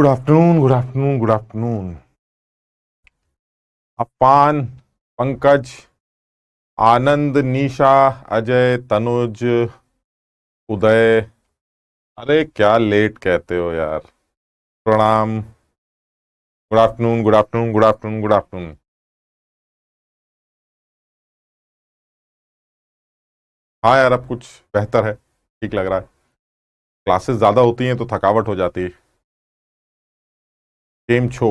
Good afternoon, good afternoon, good afternoon. Apan, Pankaj, Anand, Nisha, Ajay, Tanuj, Uday. अरे क्या late कहते हो यार। प्रणाम। Good afternoon, good afternoon, good afternoon, good afternoon. हाँ यार, अब कुछ बेहतर है, ठीक लग रहा है। क्लासेस ज्यादा होती हैं तो थकावट हो जाती है। केम छो,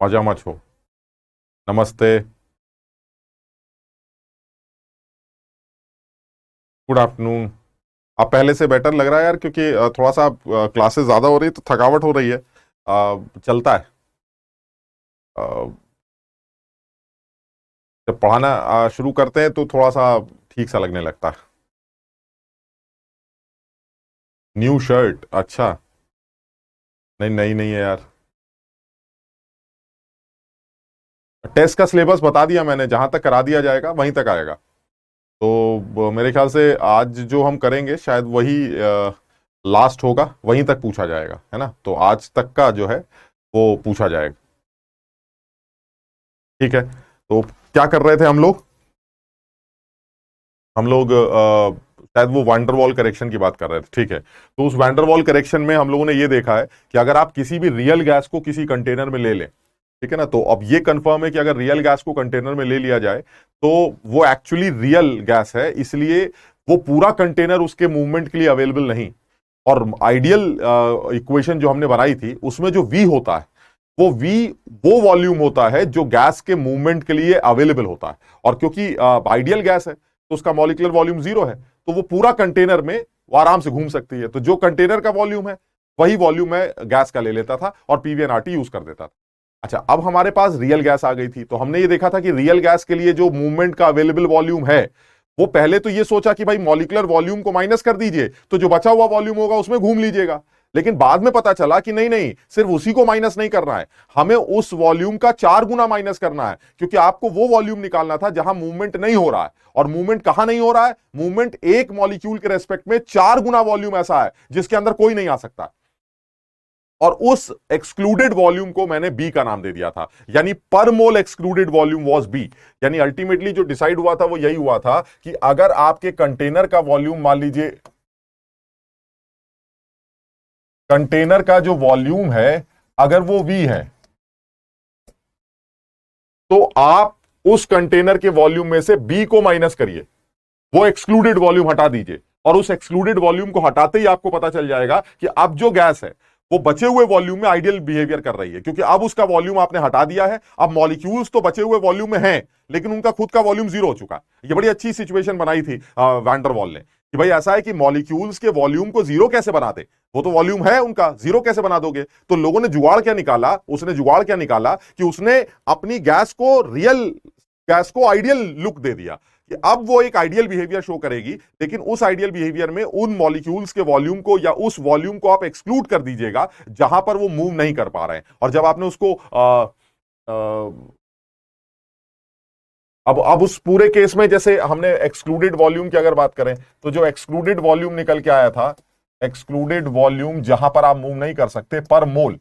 मजामा छो। नमस्ते। Good afternoon. अब पहले से बेटर लग रहा है यार, क्योंकि थोड़ा सा क्लासेस ज्यादा हो रही है तो थकावट हो रही है। चलता है। अ, जब पढ़ाना शुरू करते हैं तो थोड़ा सा ठीक सा लगने लगता है। न्यू शर्ट, अच्छा। नहीं, नहीं, नहीं है यार। टेस्ट का सिलेबस बता दिया मैंने, जहां तक करा दिया जाएगा वहीं तक आएगा। तो मेरे ख्याल से आज जो हम करेंगे शायद वही लास्ट होगा, वहीं तक पूछा जाएगा, है ना। तो आज तक का जो है वो पूछा जाएगा। ठीक है। तो क्या कर रहे थे हम लोग शायद वो वैंडरवॉल करेक्शन की बात कर रहे थे। ठीक है। तो उस वैंडरवॉल करेक्शन में हम लोगों ने ये देखा है कि अगर आप किसी भी रियल गैस को किसी कंटेनर में ले लें, ठीक है ना, तो अब ये कंफर्म है कि अगर रियल गैस को कंटेनर में ले लिया जाए तो वो एक्चुअली रियल गैस है, इसलिए वो पूरा कंटेनर उसके मूवमेंट के लिए अवेलेबल नहीं। और आइडियल इक्वेशन जो हमने बनाई थी उसमें जो वी होता है, वो वी वो वॉल्यूम होता है जो गैस के मूवमेंट के लिए अवेलेबल होता है। और क्योंकि आइडियल गैस है तो उसका मॉलिक्यूलर वॉल्यूम 0 है, तो वो पूरा कंटेनर में वो आराम से घूम सकती है। तो जो कंटेनर का वॉल्यूम है वही वॉल्यूम मैं गैस का ले लेता था और पीवीएनआरटी यूज कर देता था। अच्छा, अब हमारे पास रियल गैस आ गई थी, तो हमने ये देखा था कि रियल गैस के लिए जो मूवमेंट का अवेलेबल वॉल्यूम है, वो पहले तो ये सोचा कि भाई मॉलिक्यूलर वॉल्यूम को माइनस कर दीजिए तो जो बचा हुआ वॉल्यूम होगा उसमें घूम लीजिएगा। लेकिन बाद में पता चला कि नहीं नहीं, सिर्फ उसी को माइनस नहीं करना है, हमें उस वॉल्यूम का 4 गुना माइनस करना है, क्योंकि आपको वो वॉल्यूम निकालना था जहां मूवमेंट नहीं हो रहा है। और मूवमेंट कहां नहीं हो रहा है? मूवमेंट एक मॉलिक्यूल के रेस्पेक्ट में 4 गुना वॉल्यूम ऐसा है जिसके अंदर कोई नहीं आ सकता। और उस एक्सक्लूडेड वॉल्यूम को मैंने बी का नाम दे दिया था, यानी पर मोल एक्सक्लूडेड वॉल्यूम वाज बी। यानी अल्टीमेटली जो डिसाइड हुआ था वो यही हुआ था कि अगर आपके कंटेनर का वॉल्यूम, मान लीजिए कंटेनर का जो वॉल्यूम है अगर वो वी है, तो आप उस कंटेनर के वॉल्यूम में से बी को माइनस करिए, वो एक्सक्लूडेड वॉल्यूम हटा दीजिए। और उस एक्सक्लूडेड वॉल्यूम को हटाते ही आपको पता चल जाएगा कि अब जो गैस है वो बचे हुए वॉल्यूम में आइडियल बिहेवियर कर रही है, क्योंकि अब उसका वॉल्यूम आपने हटा दिया है। अब मॉलिक्यूल्स तो बचे हुए वॉल्यूम में हैं, लेकिन उनका खुद का वॉल्यूम 0 हो चुका है। ये बड़ी अच्छी सिचुएशन बनाई थी वैंडरवॉल ने कि भाई ऐसा है कि मॉलिक्यूल्स के वॉल्यूम को 0 कैसे बनाते, वो तो वॉल्यूम है उनका, 0 कैसे बना दोगे। तो लोगों ने जुगाड़ क्या निकाला, उसने जुगाड़ क्या निकाला कि उसने अपनी गैस को, रियल गैस को आइडियल लुक दे दिया कि अब वो एक आइडियल बिहेवियर शो करेगी, लेकिन उस आइडियल बिहेवियर में उन मॉलिक्यूल्स के वॉल्यूम को या उस वॉल्यूम को आप एक्सक्लूड कर दीजिएगा जहां पर वो मूव नहीं कर पा रहे हैं। और जब आपने उसको अब उस पूरे केस में जैसे हमने एक्सक्लूडेड वॉल्यूम की अगर बात करें, तो जो एक्सक्लूडेड वॉल्यूम निकल के आया था, एक्सक्लूडेड वॉल्यूम जहां पर आप मूव नहीं कर सकते पर मोल,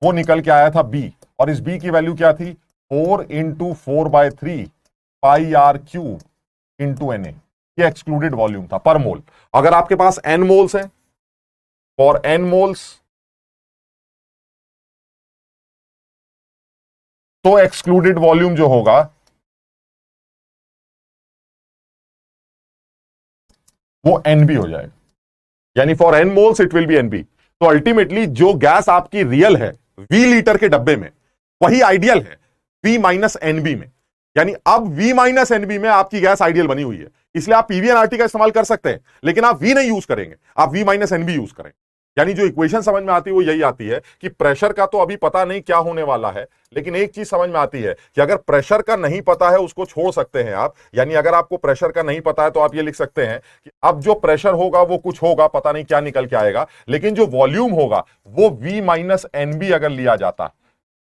वो निकल के आया था बी। और इस बी की वैल्यू क्या थी? 4 × 4/3 pi R cube into N A. ये एक्सक्लूडेड वॉल्यूम था पर मोल। अगर आपके पास एन मोल्स हैं, फॉर एन मोल्स, तो एक्सक्लूडेड वॉल्यूम जो होगा वो एन बी हो जाएगा, यानी for N moles it will be N B. तो अल्टीमेटली जो गैस आपकी रियल है वी लीटर के डब्बे में, वही आइडियल है वी माइनस एनबी में। यानी अब वी माइनस एनबी में आपकी गैस आइडियल बनी हुई है, इसलिए आप पीवीएनआरटी का इस्तेमाल कर सकते हैं, लेकिन आप वी नहीं यूज करेंगे, आप वी माइनस एनबी यूज करें। यानी जो इक्वेशन समझ में आती है वो यही आती है कि प्रेशर का तो अभी पता नहीं क्या होने वाला है, लेकिन एक चीज समझ में आती है कि अगर प्रेशर का नहीं पता है उसको छोड़ सकते हैं आप। यानी अगर आपको प्रेशर का नहीं पता है तो आप ये लिख सकते हैं कि अब जो प्रेशर होगा वो कुछ होगा, पता नहीं क्या निकल के आएगा, लेकिन जो वॉल्यूम होगा वो वी माइनस एनबी अगर लिया जाता,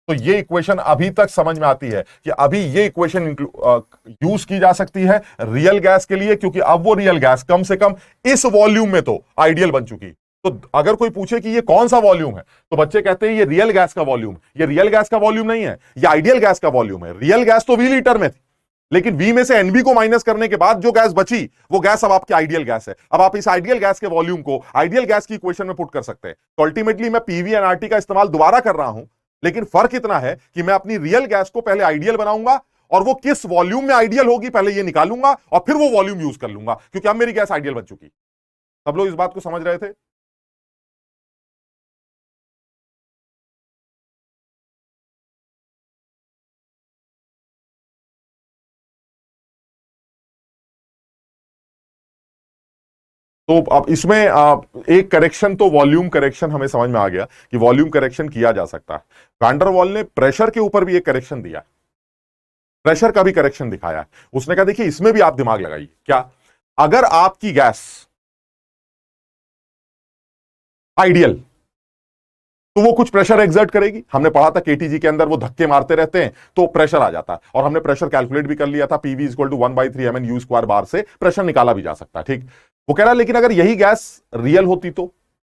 तो ये इक्वेशन अभी तक समझ में आती है कि अभी ये इक्वेशन यूज की जा सकती है रियल गैस के लिए, क्योंकि अब वो रियल गैस कम से कम इस वॉल्यूम में तो आइडियल बन चुकी। तो अगर कोई पूछे कि ये कौन सा वॉल्यूम है, तो बच्चे कहते हैं ये रियल गैस का वॉल्यूम। ये रियल गैस का वॉल्यूम नहीं है, ये आइडियल गैस का वॉल्यूम है। रियल गैस तो V लीटर में थी, लेकिन V में से NB को माइनस करने के बाद जो गैस बची वो गैस अब आपकी आइडियल गैस है। अब आप इस आइडियल गैस के वॉल्यूम को आइडियल गैस की इक्वेशन में पुट कर सकते हैं। तो अल्टीमेटली मैं PV एंड RT का इस्तेमाल दोबारा कर रहा हूं, लेकिन फर्क इतना है कि मैं अपनी रियल गैस को पहले आइडियल बनाऊंगा और वो किस वॉल्यूम में आइडियल होगी पहले ये निकालूंगा और फिर वो वॉल्यूम यूज कर लूंगा, क्योंकि अब मेरी गैस आइडियल बन चुकी। सब लोग इस बात को समझ रहे थे? तो अब इसमें एक करेक्शन तो वॉल्यूम करेक्शन हमें समझ में आ गया कि वॉल्यूम करेक्शन किया जा सकता है। वैन डर वाल ने प्रेशर के ऊपर भी एक करेक्शन दिया, प्रेशर का भी करेक्शन दिखाया है। उसने कहा देखिए इसमें भी आप दिमाग लगाइए। क्या? अगर आपकी गैस आइडियल, तो वो कुछ प्रेशर एक्सर्ट करेगी। हमने पढ़ा था केटीजी के अंदर वो धक्के मारते रहते हैं तो प्रेशर आ जाता है, और हमने प्रेशर कैलकुलेट भी कर लिया था, PV equal to 1/3 MN U² bar से प्रेशर निकाला भी जा सकता है। ठीक, वो कह रहा है लेकिन अगर यही गैस रियल होती तो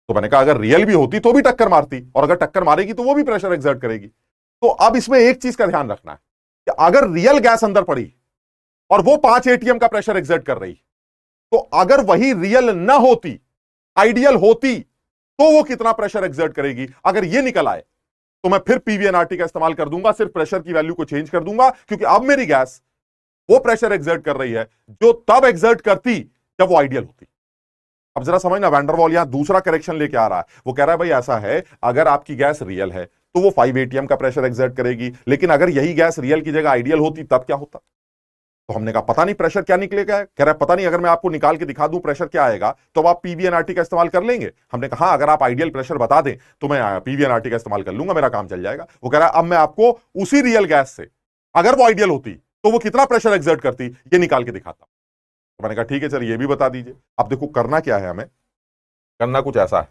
मैंने कहा अगर रियल भी होती तो भी टक्कर मारती, और अगर टक्कर मारेगी तो वो भी प्रेशर एक्सर्ट करेगी। तो अब इसमें एक चीज का ध्यान रखना है कि अगर रियल गैस अंदर पड़ी और वो 5 ATM का प्रेशर एक्सर्ट कर रही, तो अगर वही रियल ना होती, आइडियल होती, तो वो कितना प्रेशर एक्सर्ट करेगी। अगर ये निकल आए तो मैं फिर PV एंड RT का इस्तेमाल कर दूंगा, सिर्फ प्रेशर की वैल्यू को चेंज कर दूंगा, क्योंकि अब मेरी गैस वो प्रेशर एक्सर्ट कर रही है जो तब एक्सर्ट करती जब वो आइडियल होती। अब जरा समझना, वैन डर वाल यहां दूसरा करेक्शन लेके आ रहा है। वो कह रहा है भाई ऐसा है, अगर आपकी गैस रियल है तो वो 5 ATM का प्रेशर एक्सर्ट करेगी, लेकिन अगर यही गैस रियल की जगह आइडियल होती तब क्या होता? तो हमने कहा पता नहीं प्रेशर क्या निकलेगा। कह रहा है पता नहीं, अगर मैं आपको निकाल के दिखा दूं प्रेशर क्या आएगा तो आप PV एंड RT का इस्तेमाल कर लेंगे। हमने कहा हाँ, अगर आप आइडियल प्रेशर बता दें तो मैं PV एंड RT का इस्तेमाल कर लूंगा, मेरा काम चल जाएगा। वो कह रहा है अब मैं आपको उसी रियल गैस से अगर वो आइडियल होती तो वो कितना प्रेशर एक्सर्ट करती ये निकाल के दिखाता। तो मैंने कहा ठीक है सर, ये भी बता दीजिए। अब देखो करना क्या है, हमें करना कुछ ऐसा है,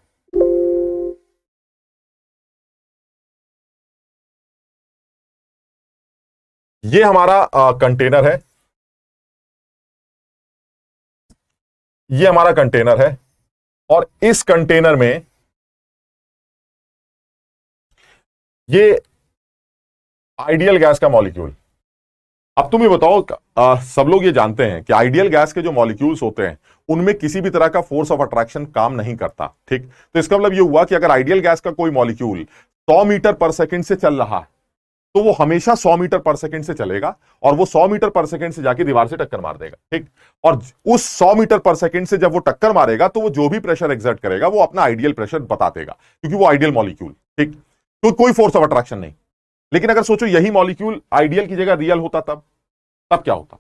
ये हमारा कंटेनर है, ये हमारा कंटेनर है, और इस कंटेनर में ये आइडियल गैस का मॉलिक्यूल। अब तुम ये बताओ, सब लोग ये जानते हैं कि आइडियल गैस के जो मॉलिक्यूल्स होते हैं उनमें किसी भी तरह का फोर्स ऑफ अट्रैक्शन काम नहीं करता। ठीक, तो इसका मतलब ये हुआ कि अगर आइडियल गैस का कोई मॉलिक्यूल 100 मीटर पर सेकंड से चल रहा है तो वो हमेशा 100 मीटर पर सेकंड से चलेगा, और वो 100 मीटर पर सेकंड से जाके दीवार से टक्कर मार देगा। ठीक, और उस 100 मीटर पर सेकंड से जब वो टक्कर मारेगा तो वो जो भी प्रेशर एक्सर्ट करेगा वो अपना आइडियल प्रेशर बता देगा, क्योंकि वो आइडियल मॉलिक्यूल। ठीक, तो कोई फोर्स ऑफ अट्रैक्शन नहीं। लेकिन अगर सोचो यही मॉलिक्यूल आइडियल की जगह रियल होता, तब क्या होता?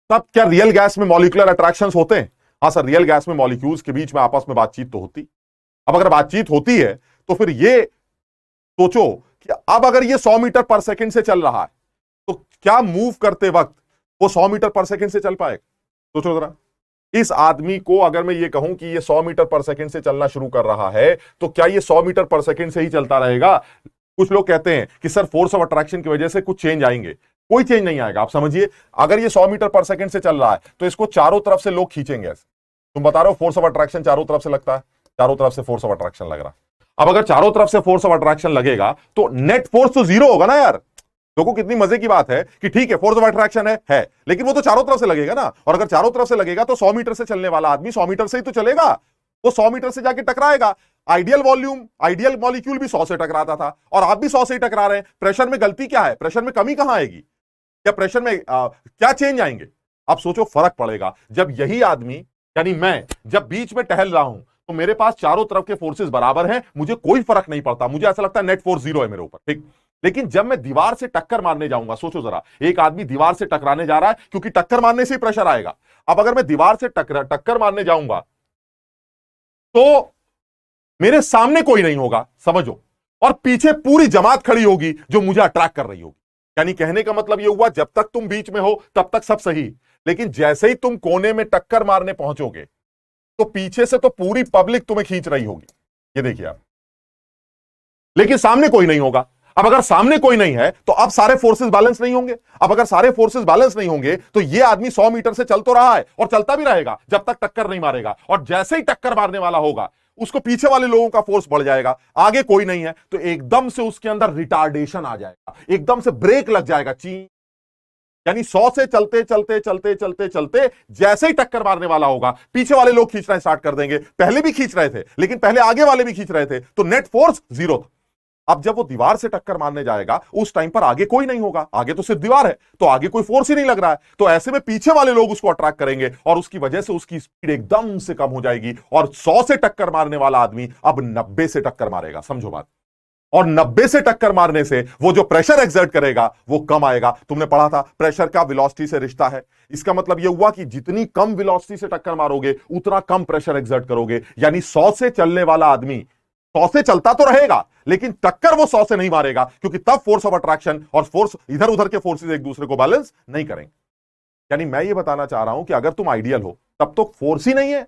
तब क्या रियल गैस में मॉलिक्यूलर अट्रैक्शंस होते हैं? हाँ सर, रियल गैस में मॉलिक्यूल्स के बीच में आपस में बातचीत तो होती। अब अगर बातचीत होती है तो फिर ये सोचो कि अब अगर ये 100 मीटर पर सेकंड से चल रहा है तो क्या मूव करते वक्त वो 100 मीटर पर सेकंड से चल पाएगा? सोचो जरा, इस आदमी को अगर मैं ये कहूं कि ये 100 मीटर पर सेकंड से चलना शुरू कर रहा है तो क्या ये 100 मीटर पर सेकंड से ही चलता रहेगा? कुछ लोग कहते हैं कि सर फोर्स ऑफ अट्रैक्शन की वजह से कुछ चेंज आएंगे। कोई चेंज नहीं आएगा। आप समझिए, अगर ये 100 मीटर पर सेकंड से चल रहा है तो इसको चारों तरफ से लोग खींचेंगे। तुम बता रहे हो फोर्स ऑफ अट्रैक्शन चारों तरफ से लगता है, चारों तरफ से फोर्स ऑफ अट्रैक्शन लग रहा है। अब अगर चारों तरफ से फोर्स ऑफ अट्रैक्शन लगेगा तो नेट फोर्स तो जीरो होगा ना यार। देखो कितनी मजे की बात है कि ठीक है फोर्स ऑफ अट्रैक्शन है, लेकिन वो तो चारों तरफ से लगेगा ना, और अगर चारों तरफ से लगेगा तो 100 मीटर से चलने वाला आदमी 100 मीटर से ही तो चलेगा, वो 100 मीटर से जाके टकराएगा। आइडियल वॉल्यूम, आइडियल मॉलिक्यूल भी 100 से टकराता था और आप भी 100 से ही टकरा रहे हैं। प्रेशर में गलती क्या है? प्रेशर में कमी कहां आएगी? क्या प्रेशर में क्या चेंज आएंगे? आप सोचो, फर्क पड़ेगा जब यही आदमी यानी मैं जब बीच में टहल रहा हूं तो मेरे पास चारों तरफ के फोर्सेस बराबर हैं, मुझे कोई फर्क नहीं पड़ता, मुझे ऐसा लगता है नेट फोर्स जीरो है मेरे ऊपर। ठीक, लेकिन जब मैं दीवार से टक्कर मारने जाऊंगा, सोचो जरा, एक आदमी दीवार से टकराने जा रहा है क्योंकि टक्कर मारने से ही प्रेशर आएगा। अब अगर मैं दीवार से टक्कर मारने जाऊंगा तो मेरे सामने कोई नहीं होगा, समझो, और पीछे पूरी जमात खड़ी होगी जो मुझे अट्रैक्ट कर रही होगी। यानी कहने का मतलब यह हुआ जब तक तुम बीच में हो तब तक सब सही, लेकिन जैसे ही तुम कोने में टक्कर मारने पहुंचोगे तो पीछे से तो पूरी पब्लिक तुम्हें खींच रही होगी। ये देखिए आप, लेकिन सामने कोई नहीं होगा। अब अगर सामने कोई नहीं है तो अब सारे फोर्सेस बैलेंस नहीं होंगे। अब अगर सारे फोर्सेस बैलेंस नहीं होंगे तो ये आदमी 100 मीटर से चल तो रहा है और चलता भी रहेगा जब तक टक्कर नहीं मारेगा, और जैसे ही टक्कर मारने वाला होगा उसको पीछे वाले लोगों का फोर्स बढ़ जाएगा, आगे कोई नहीं है, तो एकदम से उसके अंदर रिटार्डेशन आ जाएगा, एकदम से ब्रेक लग जाएगा, ची। यानी 100 से चलते चलते चलते चलते चलते जैसे ही टक्कर मारने वाला होगा, पीछे वाले लोग खींचना स्टार्ट कर देंगे। पहले भी खींच रहे थे, लेकिन पहले आगे वाले भी खींच रहे थे, तो नेट फोर्स जीरो था। अब जब वो दीवार से टक्कर मारने जाएगा, उस टाइम पर आगे कोई नहीं होगा, आगे तो सिर्फ दीवार है, तो आगे कोई फोर्स ही नहीं लग रहा है, तो ऐसे में पीछे वाले लोग उसको अट्रैक्ट करेंगे और उसकी वजह से उसकी स्पीड एकदम से कम हो जाएगी और 100 से टक्कर मारने वाला आदमी अब 90 से टक्कर मारेगा। समझो बात। और 90 से टक्कर मारने से वो जो प्रेशर एक्सर्ट करेगा वो कम आएगा। तुमने पढ़ा था प्रेशर का वेलोसिटी से रिश्ता है। इसका मतलब यह हुआ कि जितनी कम वेलोसिटी से टक्कर मारोगे उतना कम प्रेशर एक्सर्ट करोगे। यानी 100 से चलने वाला आदमी 100 से चलता तो रहेगा, लेकिन टक्कर वो 100 से नहीं मारेगा, क्योंकि तब फोर्स ऑफ अट्रैक्शन और फोर्स इधर उधर के फोर्सेस एक दूसरे को बैलेंस नहीं करेंगे। यानी मैं ये बताना चाह रहा हूं कि अगर तुम आइडियल हो तब तो फोर्स ही नहीं है,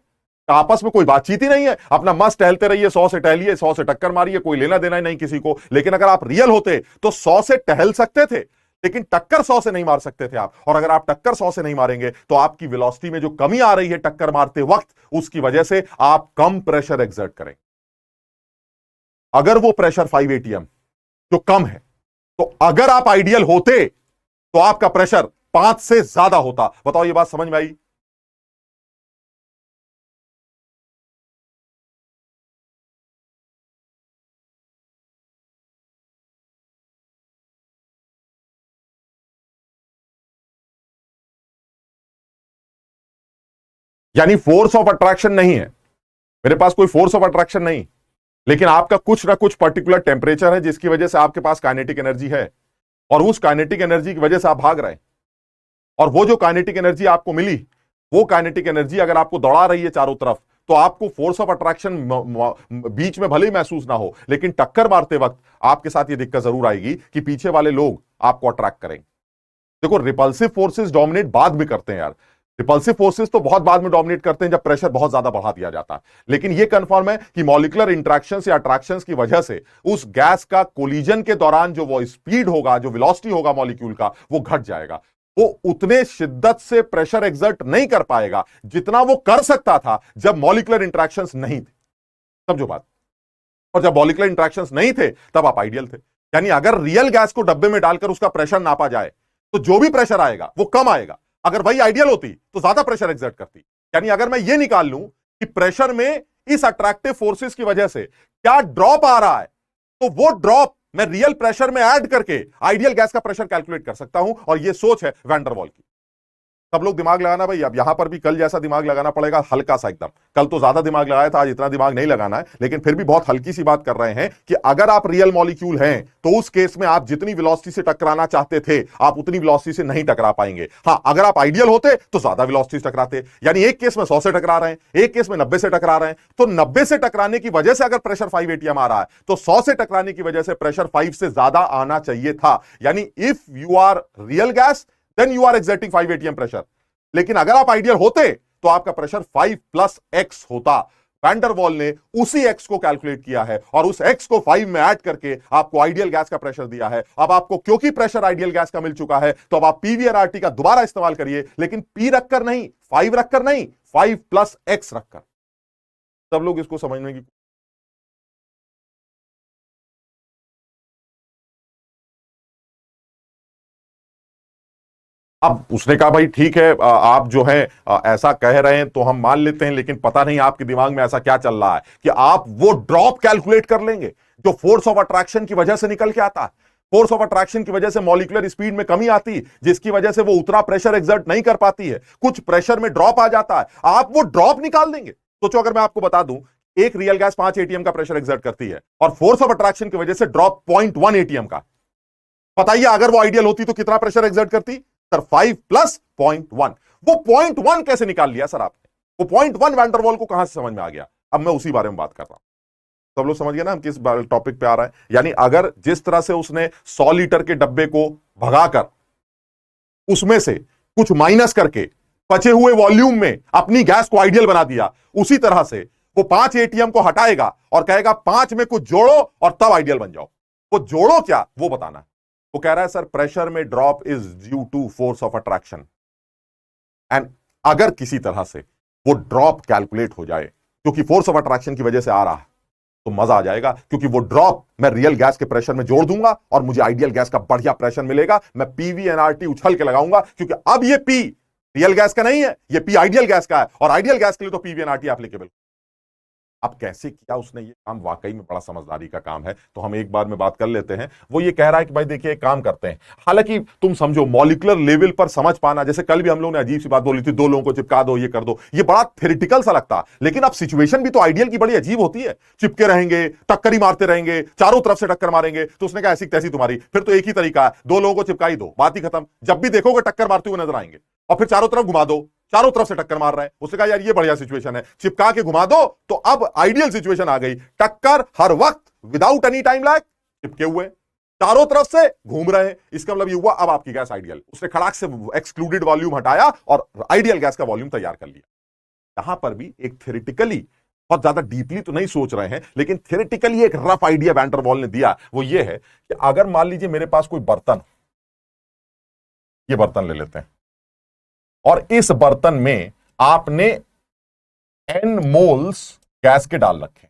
आपस में कोई बातचीत ही नहीं है, अपना मस्त टहलते रहिए, 100 से टहलिए, 100 से टक्कर मारिए, कोई लेना देना ही नहीं किसी को। लेकिन अगर आप रियल होते तो 100 से टहल सकते थे, लेकिन टक्कर 100 से नहीं मार सकते थे आप। और अगर आप टक्कर 100 से नहीं मारेंगे तो आपकी वेलोसिटी में जो कमी आ रही है टक्कर मारते वक्त, उसकी वजह से आप कम प्रेशर एक्सर्ट करें। अगर वो प्रेशर 5 एटीएम जो कम है, तो अगर आप आइडियल होते तो आपका प्रेशर 5 से ज्यादा होता। बताओ ये बात समझ में आई? यानी फोर्स ऑफ अट्रैक्शन नहीं है, मेरे पास कोई फोर्स ऑफ अट्रैक्शन नहीं, लेकिन आपका कुछ ना कुछ पर्टिकुलर टेम्परेचर है जिसकी वजह से आपके पास काइनेटिक एनर्जी है, और उस काइनेटिक एनर्जी की वजह से आप भाग रहे हैं। और वो जो काइनेटिक एनर्जी आपको मिली, वो काइनेटिक एनर्जी अगर आपको दौड़ा रही है चारों तरफ, तो आपको फोर्स ऑफ अट्रैक्शन बीच में भले ही महसूस ना हो, लेकिन टक्कर मारते वक्त आपके साथ ये दिक्कत जरूर आएगी कि पीछे वाले लोग आपको अट्रैक्ट करेंगे। देखो, रिपल्सिव फोर्सेस डोमिनेट बाद में करते हैं यार। रिपल्सिव फोर्सेस तो बहुत बाद में डोमिनेट करते हैं जब प्रेशर बहुत ज्यादा बढ़ा दिया जाता है। लेकिन यह कंफर्म है कि मॉलिक्यूलर इंटरेक्शंस या अट्रैक्शंस की वजह से उस गैस का कोलिजन के दौरान जो वो स्पीड होगा, जो वेलोसिटी होगा मॉलिक्यूल का, वो घट जाएगा। वो उतने शिद्दत से प्रेशर एक्सर्ट नहीं कर पाएगा जितना वो कर सकता था जब मॉलिक्यूलर इंटरेक्शंस नहीं थे। समझो बात। और जब मॉलिक्यूलर इंटरेक्शंस नहीं थे तब आप आइडियल थे। यानी अगर रियल गैस को डब्बे में डालकर उसका प्रेशर नापा जाए तो जो भी प्रेशर आएगा वो कम आएगा। अगर वही आइडियल होती तो ज्यादा प्रेशर एक्सर्ट करती। यानी अगर मैं ये निकाल लूं कि प्रेशर में इस अट्रैक्टिव फोर्सेस की वजह से क्या ड्रॉप आ रहा है, तो वो ड्रॉप मैं रियल प्रेशर में ऐड करके आइडियल गैस का प्रेशर कैलकुलेट कर सकता हूं। और ये सोच है वैन डर वाल की। सब लोग दिमाग लगाना भाई, अब यहां पर भी कल जैसा दिमाग लगाना पड़ेगा, हल्का सा एकदम। कल तो ज्यादा दिमाग लगाया था, आज इतना दिमाग नहीं लगाना है, लेकिन फिर भी बहुत हल्की सी बात कर रहे हैं कि अगर आप रियल मॉलिक्यूल हैं तो उस केस में आप जितनी वेलोसिटी से टकराना चाहते थे आप उतनी वेलोसिटी से नहीं टकरा पाएंगे। हां, अगर आप आइडियल होते तो ज्यादा वेलोसिटी से टकराते। यानी एक केस में 100 से टकरा रहे हैं, एक केस में 90 से टकरा रहे हैं, तो 90 से टकराने की वजह से अगर प्रेशर 5 एटीएम आ रहा है तो 100 से टकराने की वजह से प्रेशर 5 से ज्यादा आना चाहिए था। यानी if you are real gas then you are exerting 5 ATM pressure. लेकिन अगर आप आइडियल होते तो आपका प्रेशर 5 + x होता। वैन डर वाल ने उसी x को कैलकुलेट किया है और उस x को 5 में ऐड करके आपको आइडियल गैस का प्रेशर दिया है। अब आपको क्योंकि प्रेशर आइडियल गैस का मिल चुका है तो अब आप पीवीआरआरटी का दोबारा इस्तेमाल करिए, लेकिन p रखकर नहीं, 5 रखकर नहीं, 5 + x रखकर। सब लोग इसको समझने की अब उसने कहा भाई ठीक है, आप जो है ऐसा कह रहे हैं तो हम मान लेते हैं, लेकिन पता नहीं आपके दिमाग में ऐसा क्या चल रहा है कि आप वो ड्रॉप कैलकुलेट कर लेंगे जो फोर्स ऑफ अट्रैक्शन की वजह से निकल के आता है। फोर्स ऑफ अट्रैक्शन की वजह से मॉलिक्यूलर स्पीड में कमी आती है, जिसकी वजह से वो उतना प्रेशर एक्सर्ट नहीं कर पाती है, कुछ प्रेशर में ड्रॉप आ जाता है, आप वो ड्रॉप निकाल देंगे। सोचो, अगर मैं आपको बता दूं एक रियल गैस 5 एटीएम का प्रेशर एक्सर्ट करती है और फोर्स ऑफ अट्रैक्शन की वजह से ड्रॉप 0.1 एटीएम का, बताइए अगर वो आइडियल होती तो कितना प्रेशर एक्सर्ट करती? सर 5 + 0.1। वो 0.1 कैसे निकाल लिया सर आपने? वो 0.1 वैन डर वाल को कहां से समझ में आ गया? अब मैं उसी बारे में बात कर रहा हूं। सब लोग समझ गए ना हम किस टॉपिक पे आ रहा है? यानी अगर जिस तरह से उसने 100 लीटर के डब्बे को भगाकर उसमें से कुछ माइनस करके बचे हुए वॉल्यूम में अपनी गैस को आइडियल बना दिया, उसी तरह से वो 5 एटीएम को हटाएगा और कहेगा 5 में कुछ जोड़ो और तब आइडियल बन जाओ। वो जोड़ो क्या वो बताना है। वो कह रहा है सर प्रेशर में drop is due to force of attraction, and अगर किसी तरह से वो ड्रॉप कैलकुलेट हो जाए क्योंकि फोर्स ऑफ अट्रैक्शन की वजह से आ रहा है, तो मजा आ जाएगा, क्योंकि वो ड्रॉप मैं रियल गैस के प्रेशर में जोड़ दूंगा और मुझे आइडियल गैस का बढ़िया प्रेशर मिलेगा। मैं पीवीएनआरटी उछल के लगाऊंगा, क्योंकि अब ये पी रियल गैस का नहीं है, ये पी आइडियल गैस का है, और आइडियल गैस के लिए तो पीवीएनआरटी एप्लीकेबल। अब कैसे किया उसने ये काम, वाकई में बड़ा समझदारी का काम है। तो हम एक बार में बात कर लेते हैं। वो ये कह रहा है कि भाई देखिए एक काम करते हैं, हालांकि तुम समझो मॉलिक्यूलर लेवल पर समझ पाना, जैसे कल भी हम लोगों ने अजीब सी बात बोली थी, दो लोगों को चिपका दो, ये कर दो, ये बड़ा थ्योरेटिकल सा लगता, लेकिन अब सिचुएशन भी तो आइडियल की बड़ी अजीब होती है। चिपके रहेंगे, टक्कर ही मारते रहेंगे, चारों तरफ से टक्कर मारेंगे, तो उसने कहा ऐसी तैसी तुम्हारी, फिर तो एक ही तरीका है, दो लोगों को चिपका ही दो, बात ही खत्म। जब भी देखोगे टक्कर मारते हुए नजर आएंगे, और फिर चारों तरफ घुमा दो, चारों तरफ से टक्कर मार रहा है। उसने कहा यार ये बढ़िया सिचुएशन है, चिपका के घुमा दो, तो अब आइडियल सिचुएशन आ गई, टक्कर हर वक्त विदाउट एनी टाइम लैग, चिपके हुए चारों तरफ से घूम रहे हैं। इसका मतलब ये हुआ अब आपकी गैस आइडियल। उसने खड़ाक से एक्सक्लूडेड वॉल्यूम हटाया और आइडियल गैस का वॉल्यूम तैयार कर लिया। यहां पर भी एक थ्योरेटिकली, बहुत ज्यादा डीपली तो नहीं सोच रहे हैं, लेकिन थ्योरेटिकली एक रफ आइडिया वैन डर वाल ने दिया। वो ये है कि अगर मान लीजिए मेरे पास कोई बर्तन, ये बर्तन ले लेते हैं, और इस बर्तन में आपने n मोल्स गैस के डाल रखे,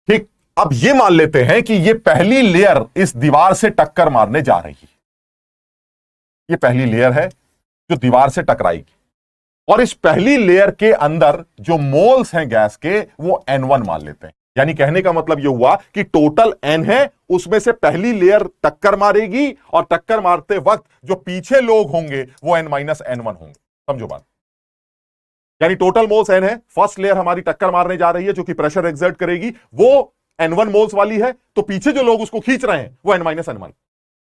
ठीक। अब ये मान लेते हैं कि ये पहली लेयर इस दीवार से टक्कर मारने जा रही है, ये पहली लेयर है जो दीवार से टकराएगी, और इस पहली लेयर के अंदर जो मोल्स हैं गैस के वो n1 मान लेते हैं। यानी कहने का मतलब यह हुआ कि टोटल n है, उसमें से पहली लेयर टक्कर मारेगी, और टक्कर मारते वक्त जो पीछे लोग होंगे वो n-n1 होंगे। समझो बात, यानी टोटल मोल्स n है, फर्स्ट लेयर हमारी टक्कर मारने जा रही है जो कि प्रेशर एक्सर्ट करेगी, वो n1 मोल्स वाली है, तो पीछे जो लोग उसको खींच रहे हैं वो n-n1।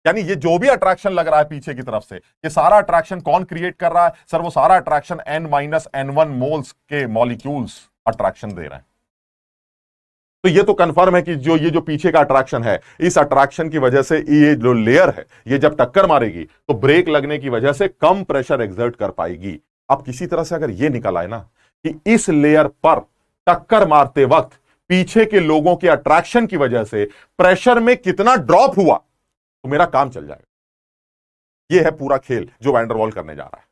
यानी ये जो भी अट्रैक्शन लग रहा है पीछे की तरफ से, ये सारा अट्रैक्शन कौन क्रिएट कर रहा है सर? वो सारा अट्रैक्शन n-n1 मोल्स के मॉलिक्यूल्स अट्रैक्शन दे रहे हैं। तो ये तो कंफर्म है कि ये जो पीछे का अट्रैक्शन है, इस अट्रैक्शन की वजह से ये जो लेयर है ये जब टक्कर मारेगी तो ब्रेक लगने की वजह से कम प्रेशर एक्सर्ट कर पाएगी। अब किसी तरह से अगर ये निकल आए ना कि इस लेयर पर टक्कर मारते वक्त पीछे के लोगों के अट्रैक्शन की वजह से प्रेशर में कितना ड्रॉप हुआ, तो मेरा काम चल जाएगा। ये है पूरा खेल जो वैन डर वाल करने जा रहा है।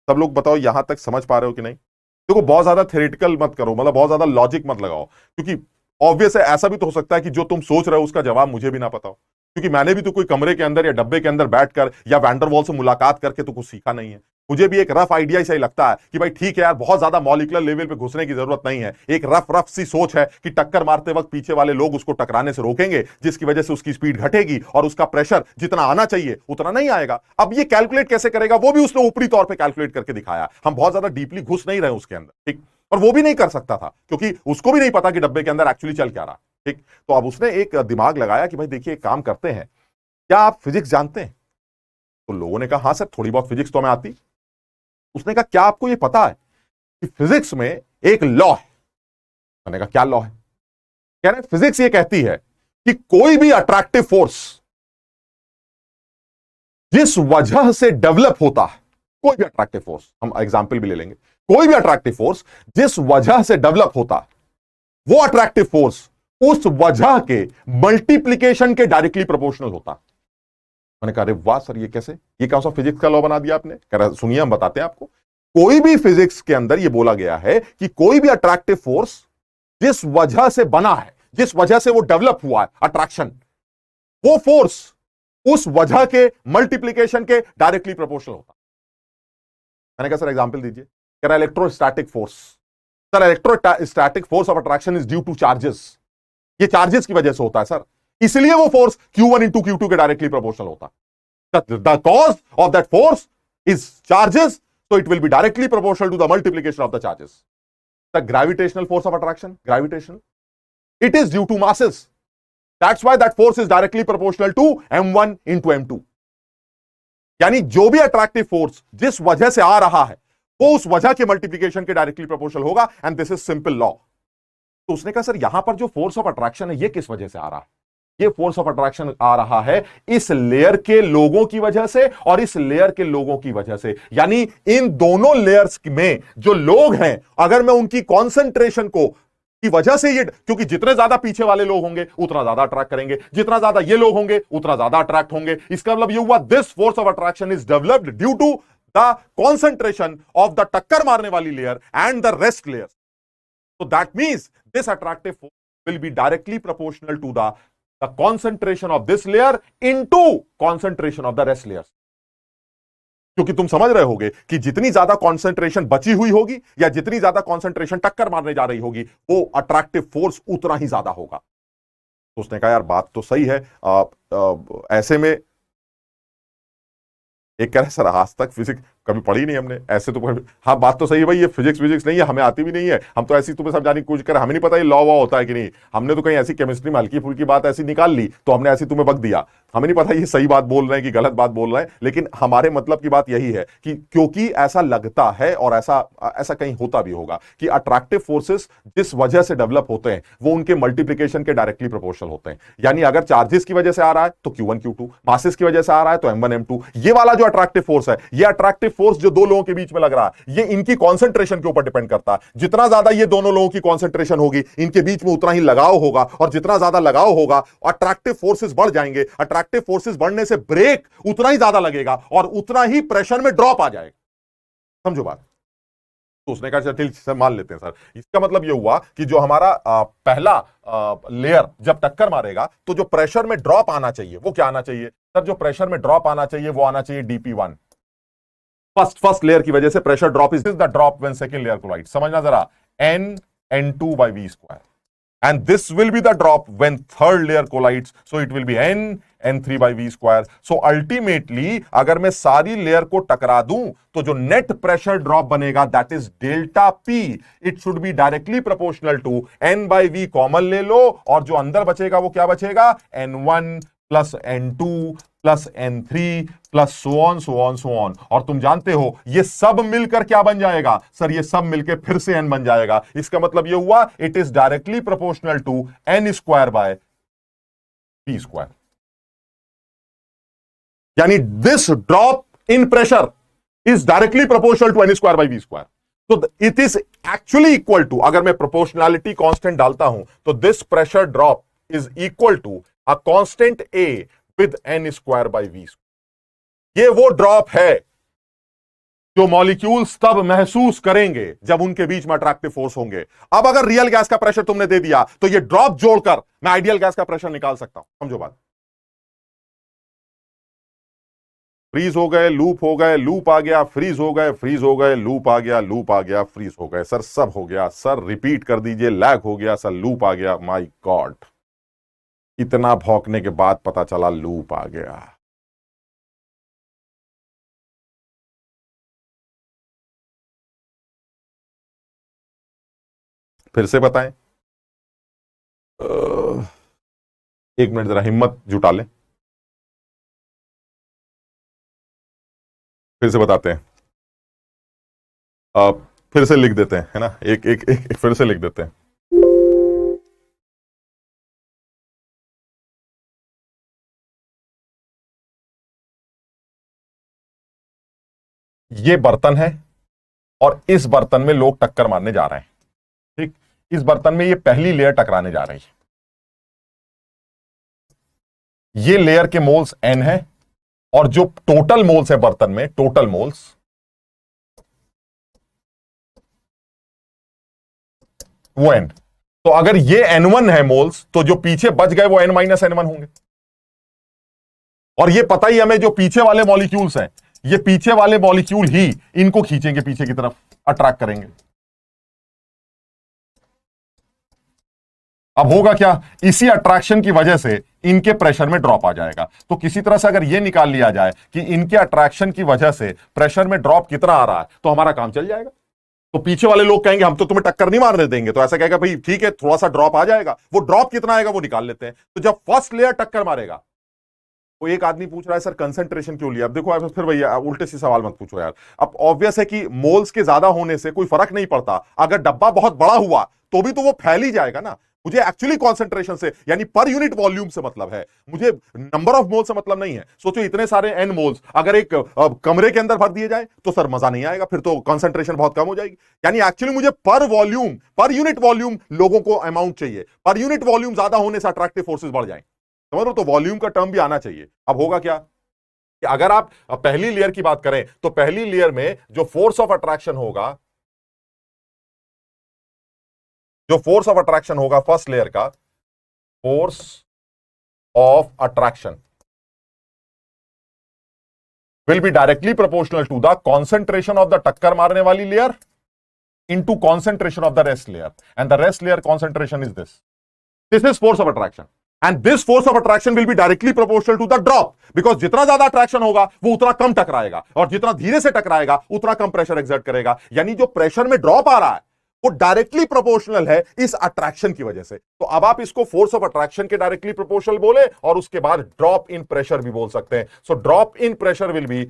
सब लोग बताओ यहां तक समझ पा रहे हो कि नहीं? देखो बहुत ज्यादा थ्योरेटिकल मत करो, मतलब बहुत ज्यादा लॉजिक मत लगाओ, क्योंकि ऑब्वियस है ऐसा भी तो हो सकता है कि जो तुम सोच रहे हो उसका जवाब मुझे भी ना पता हो, क्योंकि मैंने भी तो कोई कमरे के अंदर या डब्बे के अंदर बैठकर या वैन डर वाल से मुलाकात करके तो कुछ सीखा नहीं है। मुझे भी एक रफ आइडिया ही सही लगता है कि भाई ठीक है यार, बहुत ज्यादा मॉलिक्यूलर लेवल पे घुसने की जरूरत नहीं है, एक रफ सी सोच है कि टक्कर मारते वक्त पीछे वाले लोग उसको टकराने से रोकेंगे, जिसकी वजह से उसकी स्पीड घटेगी और उसका प्रेशर जितना आना चाहिए उतना नहीं आएगा। अब ये कैलकुलेट कैसे करेगा वो भी उसने ऊपरी तौर पर कैलकुलेट करके दिखाया। हम बहुत ज्यादा डीपली घुस नहीं रहे उसके अंदर, ठीक, और वो भी नहीं कर सकता था क्योंकि उसको भी नहीं पता कि डब्बे के अंदर एक्चुअली चल क्या रहा, ठीक। तो अब उसने एक दिमाग लगाया कि भाई देखिए एक काम करते हैं, क्या आप फिजिक्स जानते हैं? तो लोगों ने कहा हाँ सर थोड़ी बहुत फिजिक्स तो हमें आती। उसने कहा क्या आपको यह पता है कि फिजिक्स में एक लॉ है? मैंने कहा क्या लॉ है? कह रहे फिजिक्स ये कहती है कि कोई भी अट्रैक्टिव फोर्स जिस वजह से डेवलप होता है, कोई भी अट्रैक्टिव फोर्स, हम एग्जांपल भी ले लेंगे, कोई भी अट्रैक्टिव फोर्स जिस वजह से डेवलप होता है, वो अट्रैक्टिव फोर्स उस वजह के मल्टीप्लीकेशन के डायरेक्टली प्रोपोर्शनल होता है। मैंने कहा अरे वाह सर ये कैसे, ये कौन सा फिजिक्स का लॉ बना दिया आपने? कह रहा सुनिए हम बताते हैं आपको। कोई भी फिजिक्स के अंदर ये बोला गया है कि कोई भी अट्रैक्टिव फोर्स जिस वजह से बना है, जिस वजह से वो डेवलप हुआ है अट्रैक्शन, वो फोर्स उस वजह के मल्टीप्लीकेशन के डायरेक्टली प्रोपोर्शनल होता है। मैंने कहा सर एग्जांपल दीजिए। कह रहा electrostatic force. Sir electrostatic force of attraction is due two charges, ये चार्जेस की वजह से होता है सर, इसलिए वो फोर्स Q1 इंटू Q2 के डायरेक्टली प्रोपोर्शनल होता है। The cause of that force is charges, so it will be directly proportional to the multiplication of the charges. The gravitational force of attraction, gravitational, it is due to masses. That's why that force is directly proportional to m1 into m2. यानी जो भी attractive force जिस वजह से आ रहा है वो उस वजह के मल्टीप्लिकेशन के डायरेक्टली प्रोपोर्शनल होगा, and this is simple law. तो उसने कहा सर यहां पर जो फोर्स ऑफ अट्रैक्शन है ये किस वजह से आ रहा है? ये फोर्स ऑफ अट्रैक्शन आ रहा है इस लेयर के लोगों की वजह से और इस लेयर के लोगों की वजह से। यानी इन दोनों लेयर्स में जो लोग हैं, अगर मैं उनकी कॉन्सेंट्रेशन को की वजह से ये, क्योंकि जितने ज्यादा पीछे वाले लोग होंगे उतना ज्यादा अट्रैक्ट करेंगे, जितना ज्यादा ये लोग होंगे उतना ज्यादा अट्रैक्ट होंगे। इसका मतलब ये हुआ this force of attraction is developed due to the concentration of the टक्कर मारने वाली लेयर and the rest layer. So that means this attractive force will be directly proportional to the concentration of this layer into concentration of the rest layers. क्योंकि तुम समझ रहे होगे कि जितनी ज्यादा कंसंट्रेशन बची हुई होगी या जितनी ज्यादा कंसंट्रेशन टक्कर मारने जा रही होगी, वो अट्रैक्टिव फोर्स उतना ही ज्यादा होगा. तो उसने कहा यार बात तो सही है. ऐसे में एक कह रहे सर आज तक फिजिक्स कभी पढ़ी नहीं हमने, ऐसे तो हाँ बात तो सही है भाई, ये फिजिक्स नहीं है, हमें आती भी नहीं है, हम तो ऐसी तुम्हें समझाने की कोशिश कर, हमें नहीं पता ये लॉ वॉ होता है कि नहीं, हमने तो कहीं ऐसी केमिस्ट्री में हल्की फुल्की बात ऐसी निकाल ली तो हमने ऐसी तुम्हें बक दिया, हमें नहीं पता ये सही बात बोल रहे हैं कि गलत बात बोल रहे हैं. लेकिन हमारे मतलब की बात यही है कि क्योंकि ऐसा लगता है और ऐसा कहीं होता भी होगा कि अट्रैक्टिव फोर्सेस जिस वजह से डेवलप होते हैं वो उनके मल्टीप्लीकेशन के डायरेक्टली प्रोपोर्शनल होते हैं. यानी अगर चार्जेस की वजह से आ रहा है तो Q1 Q2, मासेस की वजह से आ रहा है तो M1 M2. ये वाला जो अट्रैक्टिव फोर्स है, ये अट्रैक्टिव फोर्स जो दो लोगों के बीच में लग रहा है, ये इनकी कॉन्सेंट्रेशन के ऊपर डिपेंड करता है. जितना ज्यादा ये दोनों लोगों की कॉन्सेंट्रेशन होगी, इनके बीच में उतना ही लगाव होगा, और जितना ज्यादा लगाव होगा अट्रैक्टिव फोर्सेस बढ़ जाएंगे. अट्रैक्टिव फोर्सेस बढ़ने से ब्रेक उतना ही ज्यादा लगेगा और उतना ही प्रेशर में ड्रॉप आ जाएगा. समझो बात. तो उसने कहा चल मान लेते हैं सर. इसका मतलब ये हुआ कि जो हमारा पहला लेयर जब टक्कर मारेगा तो जो प्रेशर में ड्रॉप आना चाहिए वो क्या आना चाहिए सर? जो प्रेशर में ड्रॉप आना चाहिए वो आना चाहिए dp1. फर्स्ट लेयर की वजह से pressure drop is the drop when second layer collide. समझना जरा, n(n2 by v square) and this will be the drop when third layer collides, so it will be n(n3 by v square). So ultimately अगर मैं सारी layer को टकरा दूं तो जो नेट प्रेशर ड्रॉप बनेगा that is delta p. It should be directly proportional to n by v. Common ले लो और जो अंदर बचेगा वो क्या बचेगा? n1 plus n2 plus n3 plus so on. और तुम जानते हो ये सब मिलकर क्या बन जाएगा सर? ये सब मिलकर फिर से n बन जाएगा. इसका मतलब ये हुआ it is directly proportional to n square by p square. यानी this drop in pressure is directly proportional to n square by v square. तो it is actually equal to, अगर मैं प्रोपोर्शनैलिटी कांस्टेंट डालता हूं तो this pressure drop is equal to a constant a with n square by v. ये वो drop है जो मॉलिक्यूल्स तब महसूस करेंगे जब उनके बीच में अट्रैक्टिव फोर्स होंगे. अब अगर रियल गैस का प्रेशर तुमने दे दिया तो ये ड्रॉप जोड़कर मैं आइडियल गैस का प्रेशर निकाल सकता हूं. समझो बात. फ्रीज हो गए, लूप हो गए, लूप आ गया, फ्रीज हो गए, फ्रीज हो गए, लूप आ गया, लूप आ गया, फ्रीज हो गए. सर सब हो गया सर, रिपीट कर दीजिए. लैग हो गया सर, लूप आ गया. माय गॉड, इतना भौंकने के बाद पता चला लूप आ गया. फिर से बताएं. एक मिनट जरा हिम्मत जुटा लें. फिर से बताते हैं. फिर से लिख देते हैं, है ना? एक फिर से लिख देते हैं. ये बर्तन है और इस बर्तन में लोग टक्कर मारने जा रहे हैं. ठीक, इस बर्तन में ये पहली लेयर टकराने जा रही है. ये लेयर के मोल्स n है और जो टोटल मोल्स है बर्तन में, टोटल मोल्स वो n. तो अगर ये n1 है मोल्स तो जो पीछे बच गए वो n-n1 होंगे. और ये पता ही हमें जो पीछे वाले मॉलिक्यूल्स हैं, ये पीछे वाले मॉलिक्यूल ही इनको खींचेंगे पीछे की तरफ, अट्रैक्ट करेंगे. अब होगा क्या? इसी अट्रैक्शन की वजह से इनके प्रेशर में ड्रॉप आ जाएगा. तो किसी तरह से अगर यह निकाल लिया जाए कि इनके अट्रैक्शन की वजह से प्रेशर में ड्रॉप कितना आ रहा है तो हमारा काम चल जाएगा. तो पीछे वाले लोग कहेंगे हम तो तुम्हें टक्कर नहीं मारने देंगे, तो ऐसा कहेगा भाई ठीक है थोड़ा सा ड्रॉप आ जाएगा. वो ड्रॉप कितना आएगा वो निकाल लेते हैं. तो जब फर्स्ट लेयर टक्कर मारेगा तो एक आदमी पूछ रहा है सर कंसंट्रेशन क्यों लिया? अब देखो आप फिर भैया उल्टे से सवाल मत पूछो यार. अब ऑब्वियस है कि मोल्स के ज्यादा होने से कोई फर्क नहीं पड़ता. अगर डब्बा बहुत बड़ा हुआ तो भी तो वो फैल ही जाएगा ना. मुझे एक्चुअली कंसंट्रेशन से यानी पर यूनिट वॉल्यूम से मतलब है, मुझे नंबर ऑफ मोल से मतलब नहीं है. सोचो इतने सारे एन मोल्स अगर एक कमरे के अंदर भर दिए जाए तो सर मजा नहीं आएगा, फिर तो कंसंट्रेशन बहुत कम हो जाएगी. यानी एक्चुअली मुझे पर वॉल्यूम, पर यूनिट वॉल्यूम लोगों को अमाउंट चाहिए. पर यूनिट वॉल्यूम ज्यादा होने से अट्रैक्टिव फोर्सेस बढ़ जाएंगे. समझ लो, तो वॉल्यूम का टर्म भी आना चाहिए. अब होगा क्या? कि अगर आप पहली लेयर की बात करें तो पहली लेयर में जो फोर्स ऑफ अट्रैक्शन होगा, फर्स्ट लेयर का force of attraction will be directly proportional to the concentration of the टक्कर मारने वाली layer into concentration of the rest layer, and the rest layer concentration is this is force of attraction, and this force of attraction will be directly proportional to the drop, because जितना ज्यादा attraction होगा वो उतना कम टकराएगा, और जितना धीरे से टकराएगा उतना कम प्रेशर एक्सर्ट करेगा। यानी जो प्रेशर में ड्रॉप आ रहा है वो डायरेक्टली प्रोपोर्शनल है इस अट्रैक्शन की वजह से। तो अब आप इसको फोर्स ऑफ अट्रैक्शन के डायरेक्टली प्रोपोर्शनल बोले और उसके बाद ड्रॉप इन प्रेशर भी बोल सकते हैं। So drop in pressure will be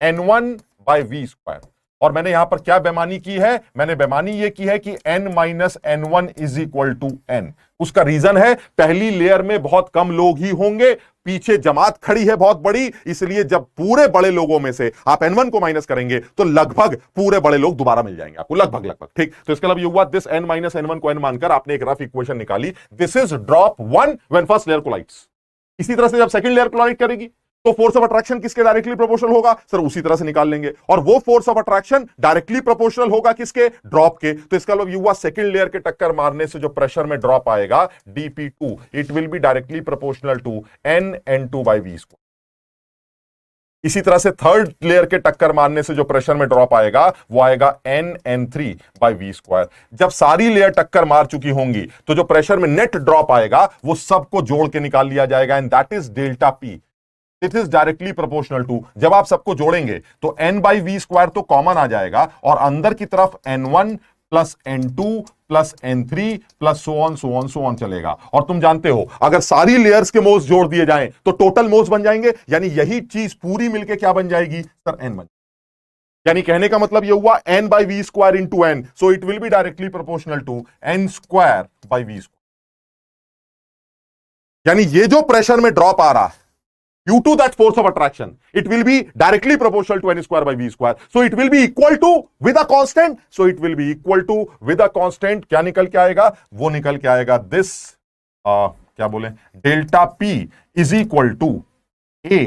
n(n1/v²। और मैंने यहां पर क्या बेमानी की है? मैंने बेमानी यह की है कि n-n1 is equal to n। उसका रीजन है पहली लेयर में बहुत कम लोग ही होंगे, पीछे जमात खड़ी है बहुत बड़ी, इसलिए जब पूरे बड़े लोगों में से आप n1 को माइनस करेंगे तो लगभग पूरे बड़े लोग दोबारा मिल जाएंगे आपको, लगभग। ठीक, तो इसका मतलब ये हुआ दिस n-n1 को n मानकर आपने एक रफ इक्वेशन निकाली, this is drop 1 when first layer collides. इसी तरह से जब सेकंड लेयर कोलाइड करेगी तो फोर्स ऑफ अट्रैक्शन किसके डायरेक्टली प्रोपोर्शनल होगा? सर उसी तरह से निकाल लेंगे, और वो force of attraction directly proportional होगा किसके? ड्रॉप के। तो इसका मतलब ये हुआ सेकंड लेयर के टक्कर मारने से जो प्रेशर में ड्रॉप आएगा dp2, it will be directly proportional to n(n2/v²। इसी तरह से थर्ड लेयर के टक्कर मारने से जो प्रेशर में ड्रॉप आएगा वो आएगा n(n3/v²। जब सारी लेयर टक्कर मार चुकी होंगी तो जो प्रेशर में नेट ड्रॉप आएगा वो सबको जोड़ के निकाल लिया जाएगा, and that is delta p। It is directly proportional to, जब आप सबको जोड़ेंगे तो n/v² तो कॉमन आ जाएगा और अंदर की तरफ n1 plus n2 plus n3 plus so on चलेगा। और तुम जानते हो अगर सारी लेयर्स के मोल्स जोड़ दिए जाएं तो टोटल मोल्स बन जाएंगे, यानी यही चीज पूरी मिलके क्या बन जाएगी? Sir n1। यानी कहने का मतलब यह हुआ n/v² into n, so it will be directly proportional to n²/v²। यानी ये जो प्रेशर में ड्रॉप आ रहा है due to that force of attraction, it will be directly proportional to n²/v², so it will be equal to with a constant, so it will be equal to with a constant। क्या निकल के आएगा? वो निकल के आएगा this क्या बोले, delta p is equal to a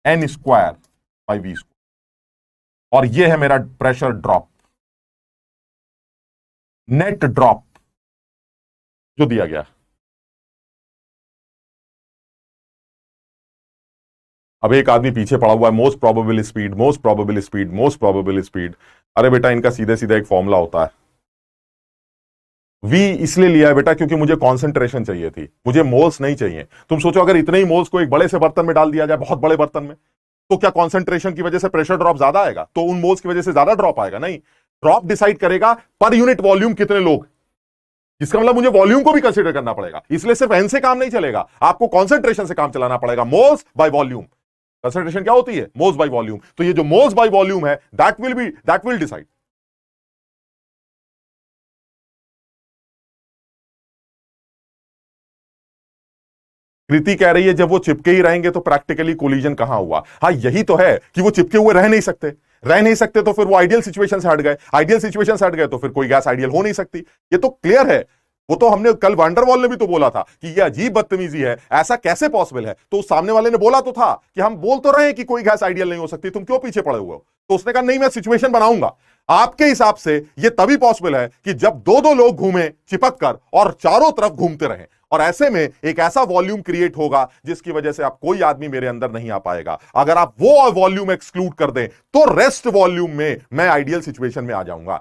n²/v²। और ये है मेरा प्रेशर ड्रॉप, नेट ड्रॉप जो दिया गया। अब एक आदमी पीछे पड़ा हुआ है, most probable speed, most probable speed, most probable speed. अरे बेटा इनका सीधे सीधा एक फॉर्मूला होता है। v इसलिए लिया है बेटा क्योंकि मुझे कॉन्सेंट्रेशन चाहिए थी, मुझे मोल्स नहीं चाहिए। तुम सोचो अगर इतने ही मोल्स को एक बड़े से बर्तन में डाल दिया जाए, बहुत बड़े बर्तन में, तो क्या कॉन्सेंट्रेशन की वजह से प्रेशर ड्रॉप ज्यादा आएगा? तो उन मोल्स की वजह से ज्यादा ड्रॉप आएगा? नहीं, ड्रॉप डिसाइड करेगा पर यूनिट वॉल्यूम कितने लोग। इसका मतलब मुझे वॉल्यूम को भी कंसीडर करना पड़ेगा, इसलिए सिर्फ n से काम नहीं चलेगा, आपको कॉन्सेंट्रेशन से काम चलाना पड़ेगा। मोल्स बाय वॉल्यूम, कंसंट्रेशन क्या होती है? Moles by volume. तो ये जो मोल्स बाय वॉल्यूम है दैट विल डिसाइड। कृति कह रही है जब वो चिपके ही रहेंगे तो प्रैक्टिकली कोलिजन कहां हुआ? हाँ यही तो है कि वो चिपके हुए रह नहीं सकते, तो फिर वो आइडियल सिचुएशन से हट गए, आइडियल सिचुएशन से हट गए तो फिर कोई गैस आइडियल हो नहीं सकती। ये तो क्लियर है। वो तो हमने कल वंडरवॉल ने भी तो बोला था कि ये अजीब बदतमीजी है, ऐसा कैसे पॉसिबल है? तो सामने वाले ने बोला तो था कि हम बोल तो रहे हैं कि कोई गैस आइडियल नहीं हो सकती, तुम क्यों पीछे पड़े हुए हो? तो उसने कहा नहीं मैं सिचुएशन बनाऊंगा। आपके हिसाब से ये तभी पॉसिबल है कि जब दो लोग घूमें चिपक कर और चारों तरफ घूमते रहें, और ऐसे में एक ऐसा वॉल्यूम क्रिएट होगा जिसकी वजह से आप कोई आदमी मेरे अंदर नहीं आ पाएगा। अगर आप वो वॉल्यूम एक्सक्लूड कर दें तो रेस्ट वॉल्यूम में मैं आइडियल सिचुएशन में आ जाऊंगा।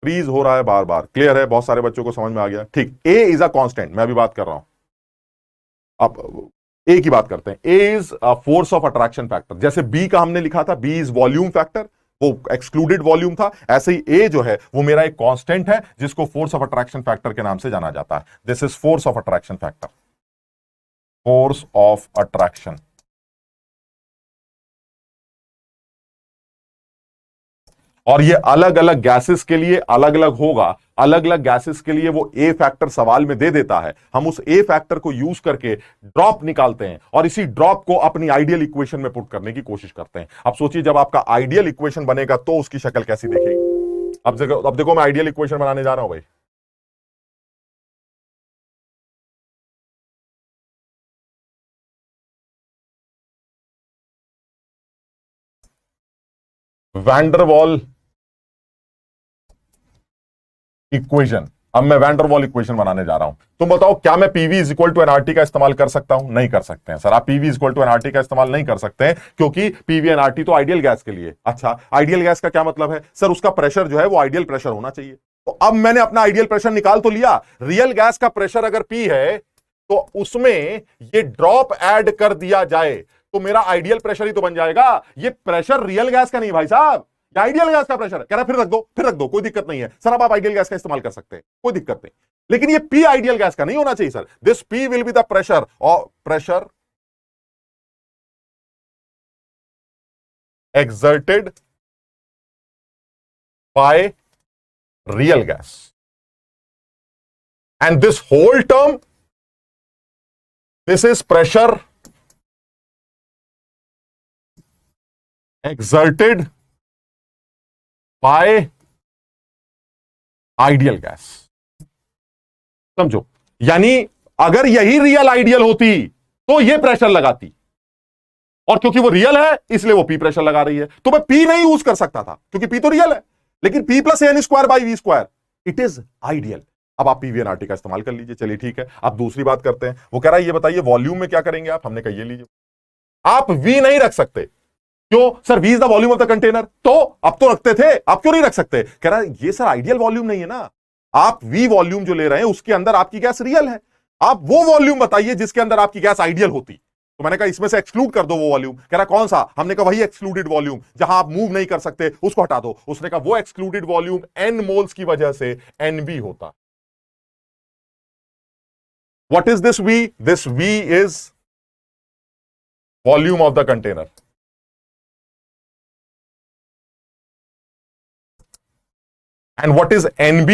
फ्रीज हो रहा है बार बार, क्लियर है? बहुत सारे बच्चों को समझ में आ गया। ठीक, ए इज अ कांस्टेंट, मैं अभी बात कर रहा हूं। अब ए की बात करते हैं। A is force of attraction factor, जैसे बी का हमने लिखा था बी इज वॉल्यूम फैक्टर, वो एक्सक्लूडेड वॉल्यूम था। ऐसे ही ए जो है वो मेरा एक कांस्टेंट है जिसको फोर्स ऑफ अट्रैक्शन फैक्टर के नाम से जाना जाता है। This is force of attraction factor, force of attraction. और ये अलग अलग गैसेस के लिए अलग अलग होगा, अलग अलग गैसेस के लिए वो ए फैक्टर सवाल में दे देता है। हम उस ए फैक्टर को यूज करके ड्रॉप निकालते हैं और इसी ड्रॉप को अपनी आइडियल इक्वेशन में पुट करने की कोशिश करते हैं। अब सोचिए जब आपका आइडियल इक्वेशन बनेगा तो उसकी शक्ल कैसी दिखेगी। अब देखो मैं आइडियल इक्वेशन बनाने जा रहा हूं भाई। Van der Waals equation. अब मैं वैंडरवॉल इक्वेशन बनाने जा रहा हूं। तुम बताओ, क्या मैं PV is equal to NRT का इस्तेमाल कर सकता हूं? नहीं कर सकते हैं सर, आप PV is equal to NRT का इस्तेमाल नहीं कर सकते हैं, क्योंकि पीवी एनआरटी तो आइडियल गैस के लिए। अच्छा, आइडियल गैस का क्या मतलब है? सर उसका प्रेशर जो है वो आइडियल प्रेशर होना चाहिए। तो अब मैंने अपना आइडियल प्रेशर निकाल तो लिया, रियल गैस का प्रेशर अगर पी है तो उसमें ये ड्रॉप ऐड कर दिया जाए तो मेरा आइडियल प्रेशर ही तो बन जाएगा। ये प्रेशर रियल गैस का नहीं भाई साहब, ये आइडियल गैस का प्रेशर है। कह रहा फिर रख दो, फिर रख दो, कोई दिक्कत नहीं है सर, अब आप आइडियल गैस का इस्तेमाल कर सकते हैं, कोई दिक्कत नहीं। लेकिन ये पी आइडियल गैस का नहीं होना चाहिए sir. This P will be the pressure, और pressure exerted by real gas, and this whole term, this is pressure exerted by ideal gas. समझो, यानी अगर यही रियल आइडियल होती तो ये प्रेशर लगाती, और क्योंकि वो रियल है इसलिए वो पी प्रेशर लगा रही है। तो मैं पी नहीं यूज कर सकता था क्योंकि पी तो रियल है, लेकिन P plus N square by V square it is ideal. अब आप पीवीएनआरटी का इस्तेमाल कर लीजिए। चलिए ठीक है, अब दूसरी बात करते हैं। वो कह रहा है ये बताइए वॉल्यूम में क्या करेंगे आप? हमने कहा ये लीजिए, आप वी नहीं रख सकते। क्यों sir? V is the volume of the container. तो अब तो रखते थे, आप क्यों नहीं रख सकते? कह रहा है ये सर आइडियल वॉल्यूम नहीं है ना, आप वी वॉल्यूम जो ले रहे हैं उसके अंदर आपकी गैस रियल है, आप वो वॉल्यूम बताइए जिसके अंदर आपकी गैस आइडियल होती। तो मैंने कहा इसमें से एक्सक्लूड कर दो वो वॉल्यूम। कह रहा कौन सा? हमने कहा वही एक्सक्लूडेड वॉल्यूम जहां आप मूव नहीं कर सकते, उसको हटा दो। उसने कहा वो एक्सक्लूडेड वॉल्यूम एन मोल्स की वजह से एनवी होता। What is this V? This V is volume of the container. And what is NB?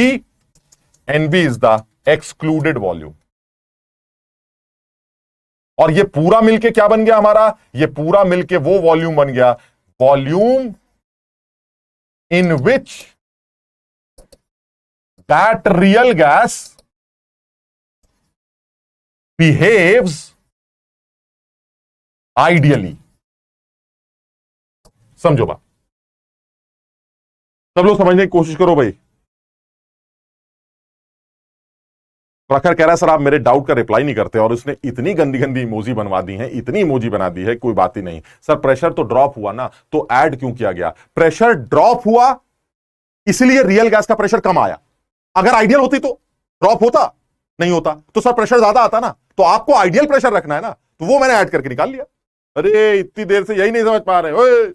NB is the excluded volume. और ये पूरा मिलके क्या बन गया हमारा? ये पूरा मिलके वो वॉल्यूम बन गया, volume in which that real gas behaves ideally. समझो बात, सब लोग समझने की कोशिश करो भाई। प्रखर कह रहा है सर आप मेरे डाउट का रिप्लाई नहीं करते, और उसने इतनी गंदी गंदी इमोजी बनवा दी है, इतनी इमोजी बना दी है, कोई बात ही नहीं। सर प्रेशर तो ड्रॉप हुआ ना, तो ऐड क्यों किया गया? प्रेशर ड्रॉप हुआ इसलिए रियल गैस का प्रेशर कम आया। अगर आइडियल होती तो ड्रॉप होता? नहीं होता। तो सर प्रेशर ज्यादा आता ना, तो आपको आइडियल प्रेशर रखना है ना, तो वो मैंने ऐड करके निकाल लिया। अरे इतनी देर से यही नहीं समझ पा रहे, ओए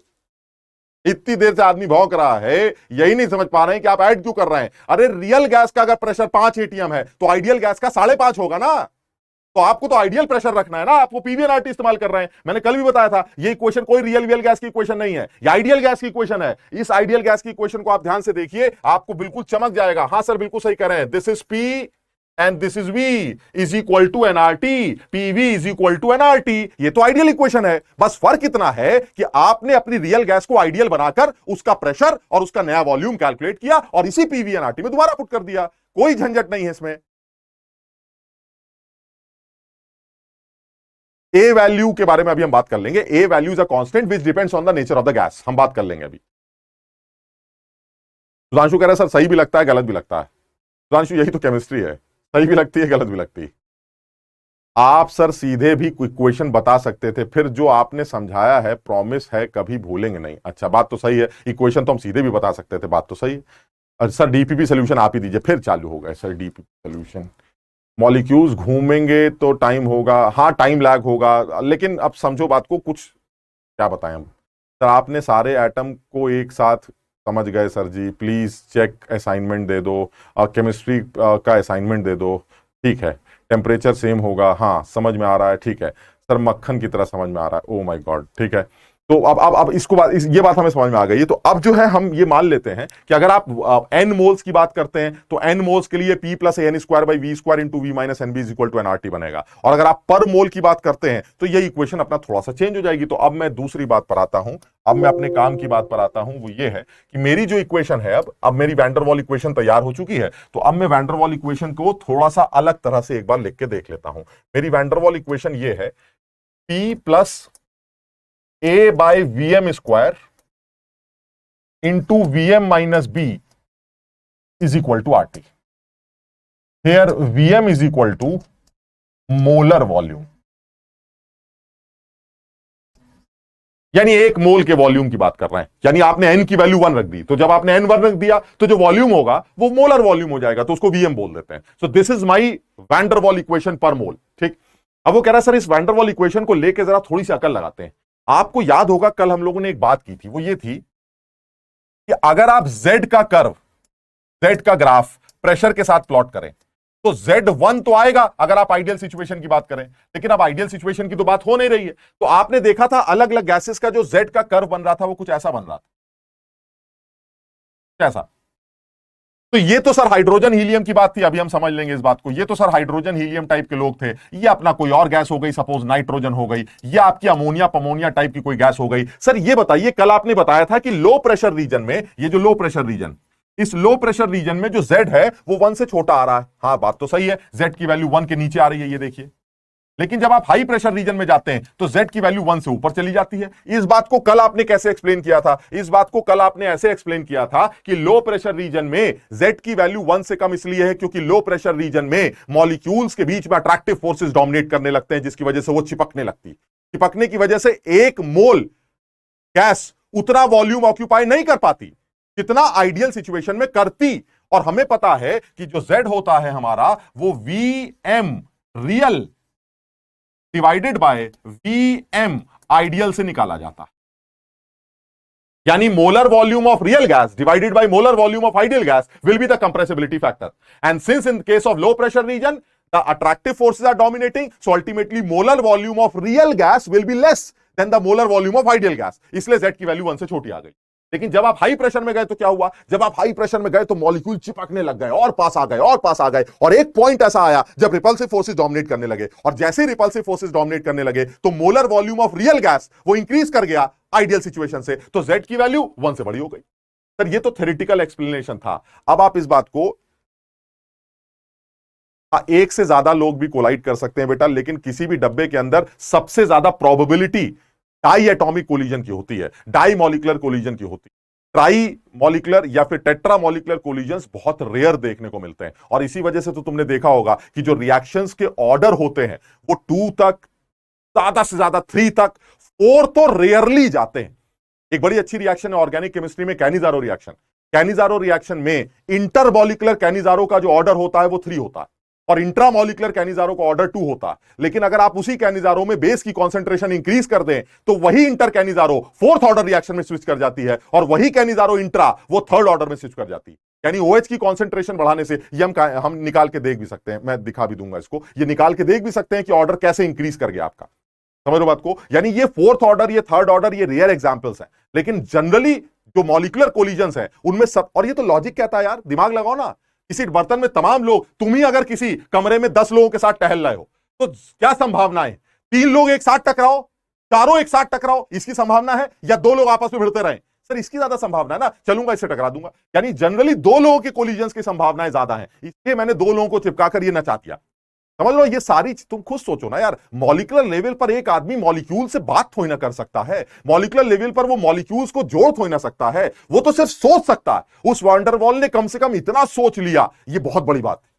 इतनी देर से आदमी भौंक रहा है, यही नहीं समझ पा रहे हैं कि आप ऐड क्यों कर रहे हैं। अरे रियल गैस का अगर प्रेशर 5 एटीएम है तो आइडियल गैस का 5.5 होगा ना, तो आपको तो आइडियल प्रेशर रखना है ना, आपको पीवीएनआरटी इस्तेमाल कर रहे हैं। मैंने कल भी बताया था ये इक्वेशन कोई रियल गैस की इक्वेशन नहीं है, ये आइडियल गैस की इक्वेशन है। इस आइडियल गैस की इक्वेशन को आप ध्यान से देखिए, आपको बिल्कुल चमक जाएगा। हां सर बिल्कुल सही कह रहे हैं, this is P and this is V is equal to nRT, PV is equal to nRT। ये तो आइडियल इक्वेशन है। बस फर्क इतना है कि आपने अपनी रियल गैस को आइडियल बनाकर उसका प्रेशर और उसका नया वॉल्यूम कैलकुलेट किया और इसी PV nRT में दोबारा पुट कर दिया। कोई झंझट नहीं है इसमें। ए वैल्यू के बारे में अभी हम बात कर लेंगे। A value is a constant which depends on the nature of the gas, हम बात कर लेंगे अभी। सुधांशु कह रहा है सर सही भी लगता है गलत भी लगता है। सुधांशु यही तो केमिस्ट्री है, सही भी लगती है गलत भी लगती है। आप सर सीधे भी इक्वेशन बता सकते थे, फिर जो आपने समझाया है प्रॉमिस है कभी भूलेंगे नहीं। अच्छा बात तो सही है, इक्वेशन तो हम सीधे भी बता सकते थे, बात तो सही है। सर डीपीपी सोल्यूशन आप ही दीजिए, फिर चालू होगा सर डीपीपी सोल्यूशन। मॉलिक्यूल्स घूमेंगे तो टाइम होगा, हाँ टाइम लैग होगा, लेकिन अब समझो बात को, कुछ क्या बताएं हम। सर आपने सारे एटम को एक साथ समझ गए sir ji, please check assignment दे दो, केमिस्ट्री का असाइनमेंट दे दो, ठीक है। टेम्परेचर सेम होगा, हाँ समझ में आ रहा है, ठीक है सर, मक्खन की तरह समझ में आ रहा है, ओ माय गॉड, ठीक है। तो अब इसको बात ये बात हमें समझ में आ गई है। तो अब जो है हम ये मान लेते हैं कि अगर आप एन मोल्स की बात करते हैं तो एन मोल्स के लिए P plus N square by V square into V minus N B is equal to NRT बनेगा। और अगर आप पर मोल की बात करते हैं तो ये इक्वेशन अपना थोड़ा सा चेंज हो जाएगी। तो अब मैं दूसरी बात पर आता हूं, अब मैं अपने काम की बात पर आता हूं। वो ये है कि मेरी जो इक्वेशन है, अब मेरी वैंडरवॉल इक्वेशन तैयार हो चुकी है। तो अब मैं वैंडरवॉल इक्वेशन को थोड़ा सा अलग तरह से एक बार लिख के देख लेता हूं। मेरी वैंडरवॉल इक्वेशन ये है, P plus A by V M square into Vm minus B is equal to RT. Here Vm is equal to molar volume, यानी एक मोल के वॉल्यूम की बात कर रहे हैं। यानी आपने n की वैल्यू 1 रख दी, तो जब आपने n 1 रख दिया तो जो वॉल्यूम होगा वो मोलर वॉल्यूम हो जाएगा, तो उसको Vm बोल देते हैं। So this is my van der Waals equation पर मोल। ठीक, अब वो कह रहा है सर इस वैंडरवॉल इक्वेशन को लेके जरा थोड़ी सी अकल लगाते हैं। आपको याद होगा कल हम लोगों ने एक बात की थी, वो ये थी कि अगर आप Z का कर्व, Z का ग्राफ प्रेशर के साथ प्लॉट करें तो Z1 तो आएगा अगर आप आइडियल सिचुएशन की बात करें, लेकिन अब आइडियल सिचुएशन की तो बात हो नहीं रही है। तो आपने देखा था अलग अलग गैसेस का जो Z का कर्व बन रहा था वो कुछ ऐसा बन रहा था, कैसा? तो ये तो सर हाइड्रोजन हीलियम की बात थी, अभी हम समझ लेंगे इस बात को। ये तो सर हाइड्रोजन हीलियम टाइप के लोग थे, ये अपना कोई और गैस हो गई, सपोज नाइट्रोजन हो गई, या आपकी अमोनिया पमोनिया टाइप की कोई गैस हो गई। सर ये बताइए, कल आपने बताया था कि लो प्रेशर रीजन में, ये जो लो प्रेशर रीजन, इस लो प्रेशर रीजन में जो Z है वो 1 से छोटा आ रहा है। हाँ बात तो सही है, Z की वैल्यू 1 के नीचे आ रही है, ये देखिए। लेकिन जब आप हाई प्रेशर रीजन में जाते हैं तो Z की वैल्यू 1 से ऊपर चली जाती है। इस बात को कल आपने कैसे एक्सप्लेन किया था? इस बात को कल आपने ऐसे एक्सप्लेन किया था कि लो प्रेशर रीजन में Z की वैल्यू 1 से कम इसलिए है क्योंकि लो प्रेशर रीजन में मॉलिक्यूल्स के बीच में अट्रैक्टिव फोर्सेस डोमिनेट करने लगते हैं, जिसकी वजह से वो चिपकने लगती। चिपकने की वजह से एक मोल गैस उतना वॉल्यूम ऑक्यूपाई नहीं कर पाती जितना आइडियल सिचुएशन में करती। और हमें पता है कि जो Z होता है हमारा वो Vm real divided by Vm ideal से निकाला जाता है। यानी molar volume of real gas divided by molar volume of ideal gas will be the compressibility factor. And since in case of low pressure region the attractive forces are dominating, so ultimately molar volume of real gas will be less than the molar volume of ideal gas. इसलिए Z की value 1 से छोटी आ गई। लेकिन जब आप high pressure में गए तो क्या हुआ? जब आप हाई प्रेशर में गए तो मॉलिक्यूल चिपकने लग गए और पास आ गए और पास आ गए, और एक पॉइंट ऐसा आया जब रिपल्सिव फोर्सेस डोमिनेट करने लगे, और जैसे ही रिपल्सिव फोर्सेस डोमिनेट करने लगे तो molar volume of real gas वो इंक्रीज कर गया आइडियल सिचुएशन से, तो Z की वैल्यू 1 से बड़ी हो गई। सर ये तो थ्योरेटिकल एक्सप्लेनेशन था। अब आप इस बात को, एक से ज्यादा लोग भी कोलाइड कर सकते हैं बेटा, लेकिन किसी भी डब्बे के अंदर सबसे ज्यादा प्रोबेबिलिटी डाई एटॉमिक कोलिजन की होती है, डाई मॉलिकुलर कोलिजन की होती है। ट्राई मॉलिकुलर या फिर टेट्रा मॉलिकुलर कोलिजन्स बहुत रेयर देखने को मिलते हैं, और इसी वजह से तो तुमने देखा होगा कि जो रिएक्शंस के ऑर्डर होते हैं वो 2 तक, ज्यादा से ज्यादा 3 तक, 4 तो रेयरली जाते हैं। एक बड़ी अच्छी रिएक्शन है ऑर्गेनिक केमिस्ट्री में कैनिजारो रिएक्शन। कैनिजारो रिएक्शन में इंटरमॉलिकुलर कैनिजारो का जो ऑर्डर होता है वो 3 होता है, और इंट्रामॉलिकुलर कैनिजारो का ऑर्डर 2 होता है। लेकिन अगर आप उसी कैनिजारो में बेस की कॉन्सेंट्रेशन इंक्रीज कर दें तो वही inter Cannizzaro 4th order reaction में स्विच कर जाती है, और वही कैनिजारो इंट्रा वो 3rd ऑर्डर में स्विच कर जाती है। यानी OH की कॉन्सेंट्रेशन बढ़ाने से, ये हम निकाल के देख भी सकते हैं, मैं दिखा भी दूंगा इसको, ये निकाल के देख भी सकते हैं कि ऑर्डर कैसे इंक्रीज कर गया आपका। समझ लो बात को? यानी ये 4th ऑर्डर, ये 3rd ऑर्डर, ये रेयर एग्जांपल्स हैं, लेकिन जनरली जो मॉलिकुलर कोलिजन्स हैं उनमें सब, और ये तो लॉजिक कहता है यार, दिमाग लगाओ ना, किसी बर्तन में तमाम लोग, तुम ही अगर किसी कमरे में 10 लोगों के साथ टहल रहे हो तो क्या संभावना है? 3 लोग एक साथ टकराओ, 4 एक साथ टकराओ, इसकी संभावना है, या 2 लोग आपस में भिड़ते रहें? सर इसकी ज्यादा संभावना है ना, चलूंगा इससे टकरा दूंगा। यानी जनरली 2 लोगों के कोलिजन्स की संभावनाएं ज्यादा है, इसलिए मैंने 2 लोगों को चिपकाकर ये नचा दिया। समझ लो, ये सारी तुम खुद सोचो ना यार, मॉलिकुलर लेवल पर एक आदमी मॉलिक्यूल से बात थोड़ी ना कर सकता है, मॉलिकुलर लेवल पर वो मॉलिक्यूल्स को जोड़ थोड़ी ना सकता है, वो तो सिर्फ सोच सकता है। उस वैंडरवॉल ने कम से कम इतना सोच लिया, ये बहुत बड़ी बात है,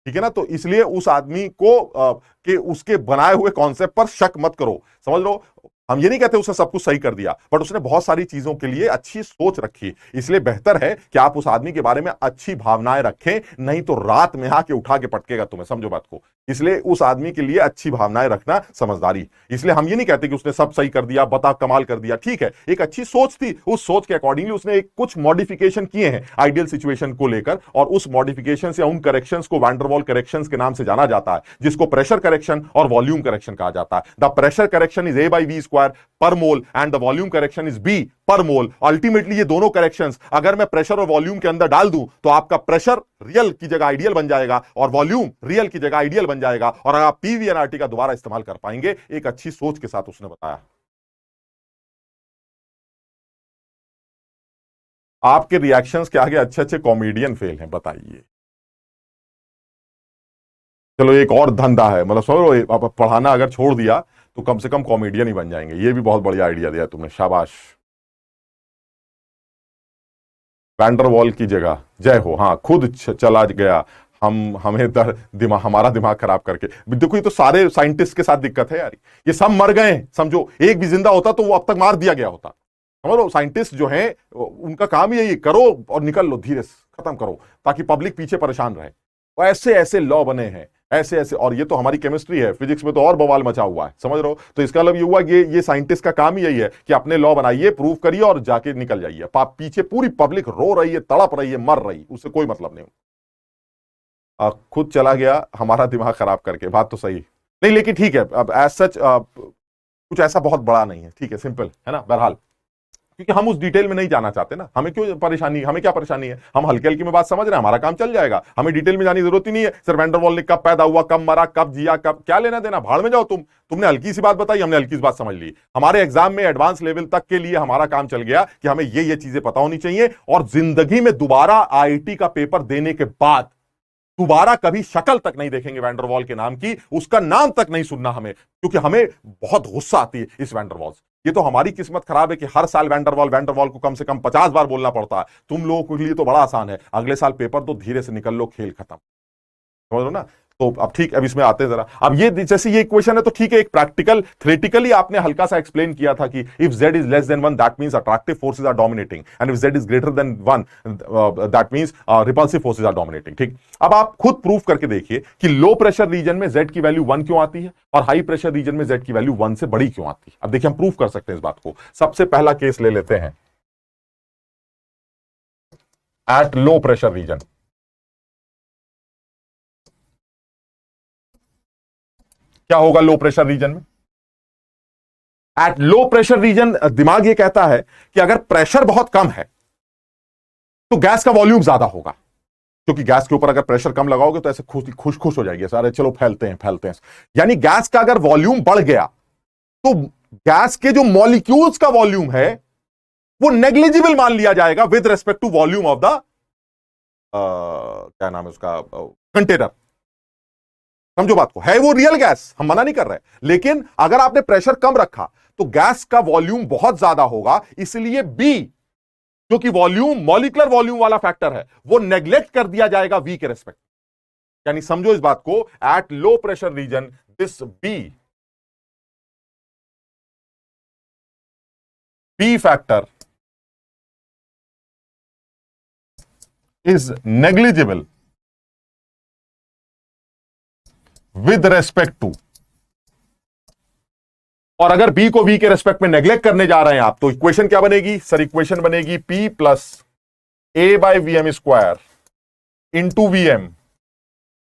ठीक है ना? तो इसलिए उस आदमी को के उसके बनाए हुए कॉन्सेप्ट पर शक मत करो। समझ लो, हम ये नहीं कहते उसने सब कुछ सही कर दिया, बट उसने बहुत सारी चीजों के लिए अच्छी सोच रखी, इसलिए बेहतर है कि आप उस आदमी के बारे में अच्छी भावनाएं रखें, नहीं तो रात में आके उठा के पटकेगा तुम्हें। समझो बात को? इसलिए उस आदमी के लिए अच्छी भावनाएं रखना समझदारी। इसलिए हम ये नहीं कहते कि उसने सब सही कर दिया, बता कमाल कर दिया, ठीक है, एक अच्छी सोच थी, उस सोच के अकॉर्डिंगली उसने एक कुछ मॉडिफिकेशन किए हैं आइडियल सिचुएशन को लेकर, और उस मॉडिफिकेशन या उन करेक्शंस को वैंडरवॉल करेक्शंस के नाम से जाना जाता है, जिसको प्रेशर करेक्शन और वॉल्यूम करेक्शन कहा जाता है। The pressure correction is A/V² पर mole and the volume correction is B पर मोल। अल्टीमेटली ये दोनों करेक्शंस अगर मैं प्रेशर और वॉल्यूम के अंदर डाल दूं तो आपका प्रेशर रियल की जगह आइडियल बन जाएगा और वॉल्यूम रियल की जगह आइडियल बन जाएगा, और आप PV एंड RT का दोबारा इस्तेमाल कर पाएंगे। एक अच्छी सोच के साथ उसने बताया। आपके रिएक्शंस के आगे अच्छे अच्छे कॉमेडियन फेल हैं, बताइए। चलो एक और धंधा है, मतलब समझो, पढ़ाना अगर छोड़ दिया तो कम से कम कॉमेडियन ही बन जाएंगे। ये भी बहुत बढ़िया आइडिया दिया तुमने, शाबाश। वैंडरवॉल की जगह, जय हो, हाँ खुद चला गया, हमें दिमाग, हमारा दिमाग खराब करके। देखो ये तो सारे साइंटिस्ट के साथ दिक्कत है यार, ये सब मर गए हैं समझो, एक भी जिंदा होता तो वो अब तक मार दिया गया होता। समझ लो, साइंटिस्ट जो हैं उनका काम ही यही, करो और निकल लो, धीरे से खत्म करो ताकि पब्लिक पीछे परेशान रहे। और ऐसे ऐसे लॉ बने हैं, ऐसे ऐसे, और ये तो हमारी केमिस्ट्री है, फिजिक्स में तो और बवाल मचा हुआ है, समझ रहे हो। तो इसका मतलब ये हुआ कि ये साइंटिस्ट का काम ही यही है कि अपने लॉ बनाइए, प्रूव करिए और जाके निकल जाइए। पीछे पूरी पब्लिक रो रही है, तड़प रही है, मर रही, उससे कोई मतलब नहीं। खुद चला गया हमारा दिमाग खराब करके, बात तो सही नहीं, लेकिन ठीक है, अब एज सच कुछ ऐसा बहुत बड़ा नहीं है, ठीक है, सिंपल है ना बहरहाल, क्योंकि हम उस डिटेल में नहीं जाना चाहते ना, हमें क्यों परेशानी, हमें क्या परेशानी है, हम हल्के हल्के में बात समझ रहे हैं, हमारा काम चल जाएगा, हमें डिटेल में जाने की जरूरत ही नहीं है। सर वैंडरवॉल ने कब पैदा हुआ, कब मरा, कब जिया, कब, क्या लेना देना, भाड़ में जाओ तुमने हल्की सी बात बताई, हमने हल्की सी बात समझ ली। हमारे एग्जाम में एडवांस लेवल तक के लिए हमारा काम चल गया कि हमें ये चीजें पता होनी चाहिए, और जिंदगी में दोबारा आईआईटी का पेपर देने के बाद दोबारा कभी शक्ल तक नहीं देखेंगे वैंडरवॉल के नाम की, उसका नाम तक नहीं सुनना हमें, क्योंकि हमें बहुत गुस्सा आती है इस वैंडरवॉल से। ये तो हमारी किस्मत खराब है कि हर साल वैंडरवॉल को कम से कम 50 बार बोलना पड़ता है। तुम लोगों के लिए तो बड़ा आसान है, अगले साल पेपर तो धीरे से निकल लो, खेल खत्म, समझ लो ना। तो अब ठीक, अब इसमें आते हैं जरा, अब ये जैसे ये इक्वेशन है तो ठीक है, एक प्रैक्टिकल थ्योरेटिकली आपने हल्का सा एक्सप्लेन किया था कि if z is less than 1 that means attractive forces are dominating, and if z is greater than 1 that means repulsive forces are dominating. ठीक, अब आप खुद प्रूफ करके देखिए कि लो प्रेशर रीजन में z की वैल्यू 1 क्यों आती है और हाई प्रेशर रीजन में z की वैल्यू 1 से बड़ी क्यों आती है। अब देखिए हम प्रूफ कर सकते हैं इस बात को। सबसे पहला केस ले लेते हैं, एट लो प्रेशर रीजन। क्या होगा लो प्रेशर रीजन में? एट लो प्रेशर रीजन दिमाग ये कहता है कि अगर प्रेशर बहुत कम है तो गैस का वॉल्यूम ज्यादा होगा, क्योंकि गैस के ऊपर अगर प्रेशर कम लगाओगे तो ऐसे खुश खुश हो जाएगी, सारे चलो फैलते हैं। यानी गैस का अगर वॉल्यूम बढ़ गया तो गैस के जो मॉलिक्यूल्स का वॉल्यूम है वो नेग्लिजिबल मान लिया जाएगा with respect to volume of the क्या नाम है उसका, कंटेनर। समझो बात को, है वो रियल गैस, हम मना नहीं कर रहे, लेकिन अगर आपने प्रेशर कम रखा तो गैस का वॉल्यूम बहुत ज्यादा होगा, इसलिए बी जो कि वॉल्यूम, मॉलिक्यूलर वॉल्यूम वाला फैक्टर है, वो नेग्लेक्ट कर दिया जाएगा वी के रेस्पेक्ट। यानी समझो इस बात को, at low pressure region this B factor is negligible with respect to, और अगर बी को वी के रेस्पेक्ट में नेग्लेक्ट करने जा रहे हैं आप, तो इक्वेशन क्या बनेगी सर? इक्वेशन बनेगी P plus A by V M square into V M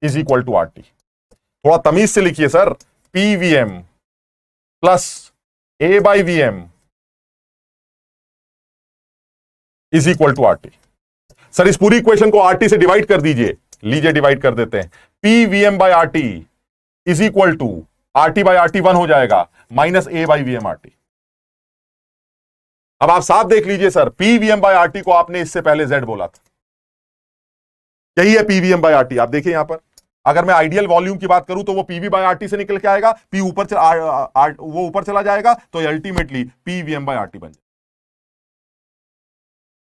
is equal to R T. थोड़ा तमीज से लिखिए sir, P V M plus A by V M is equal to R T. Sir इस पूरी equation को are T से divide कर दीजिए, लीजिए डिवाइड कर देते हैं। P V M by R T is equal to R T by R T 1 हो जाएगा, minus A by V M R T. अब आप साफ देख लीजिए sir, P V M by R T को आपने इससे पहले जेड बोला था, यही है P V M by R T. आप देखिए यहां पर, अगर मैं आइडियल वॉल्यूम की बात करूं तो वो पीवी बाई आर टी से निकल के आएगा, पी ऊपर वो ऊपर चला जाएगा, तो ultimately P V M by R T बन जाएगा।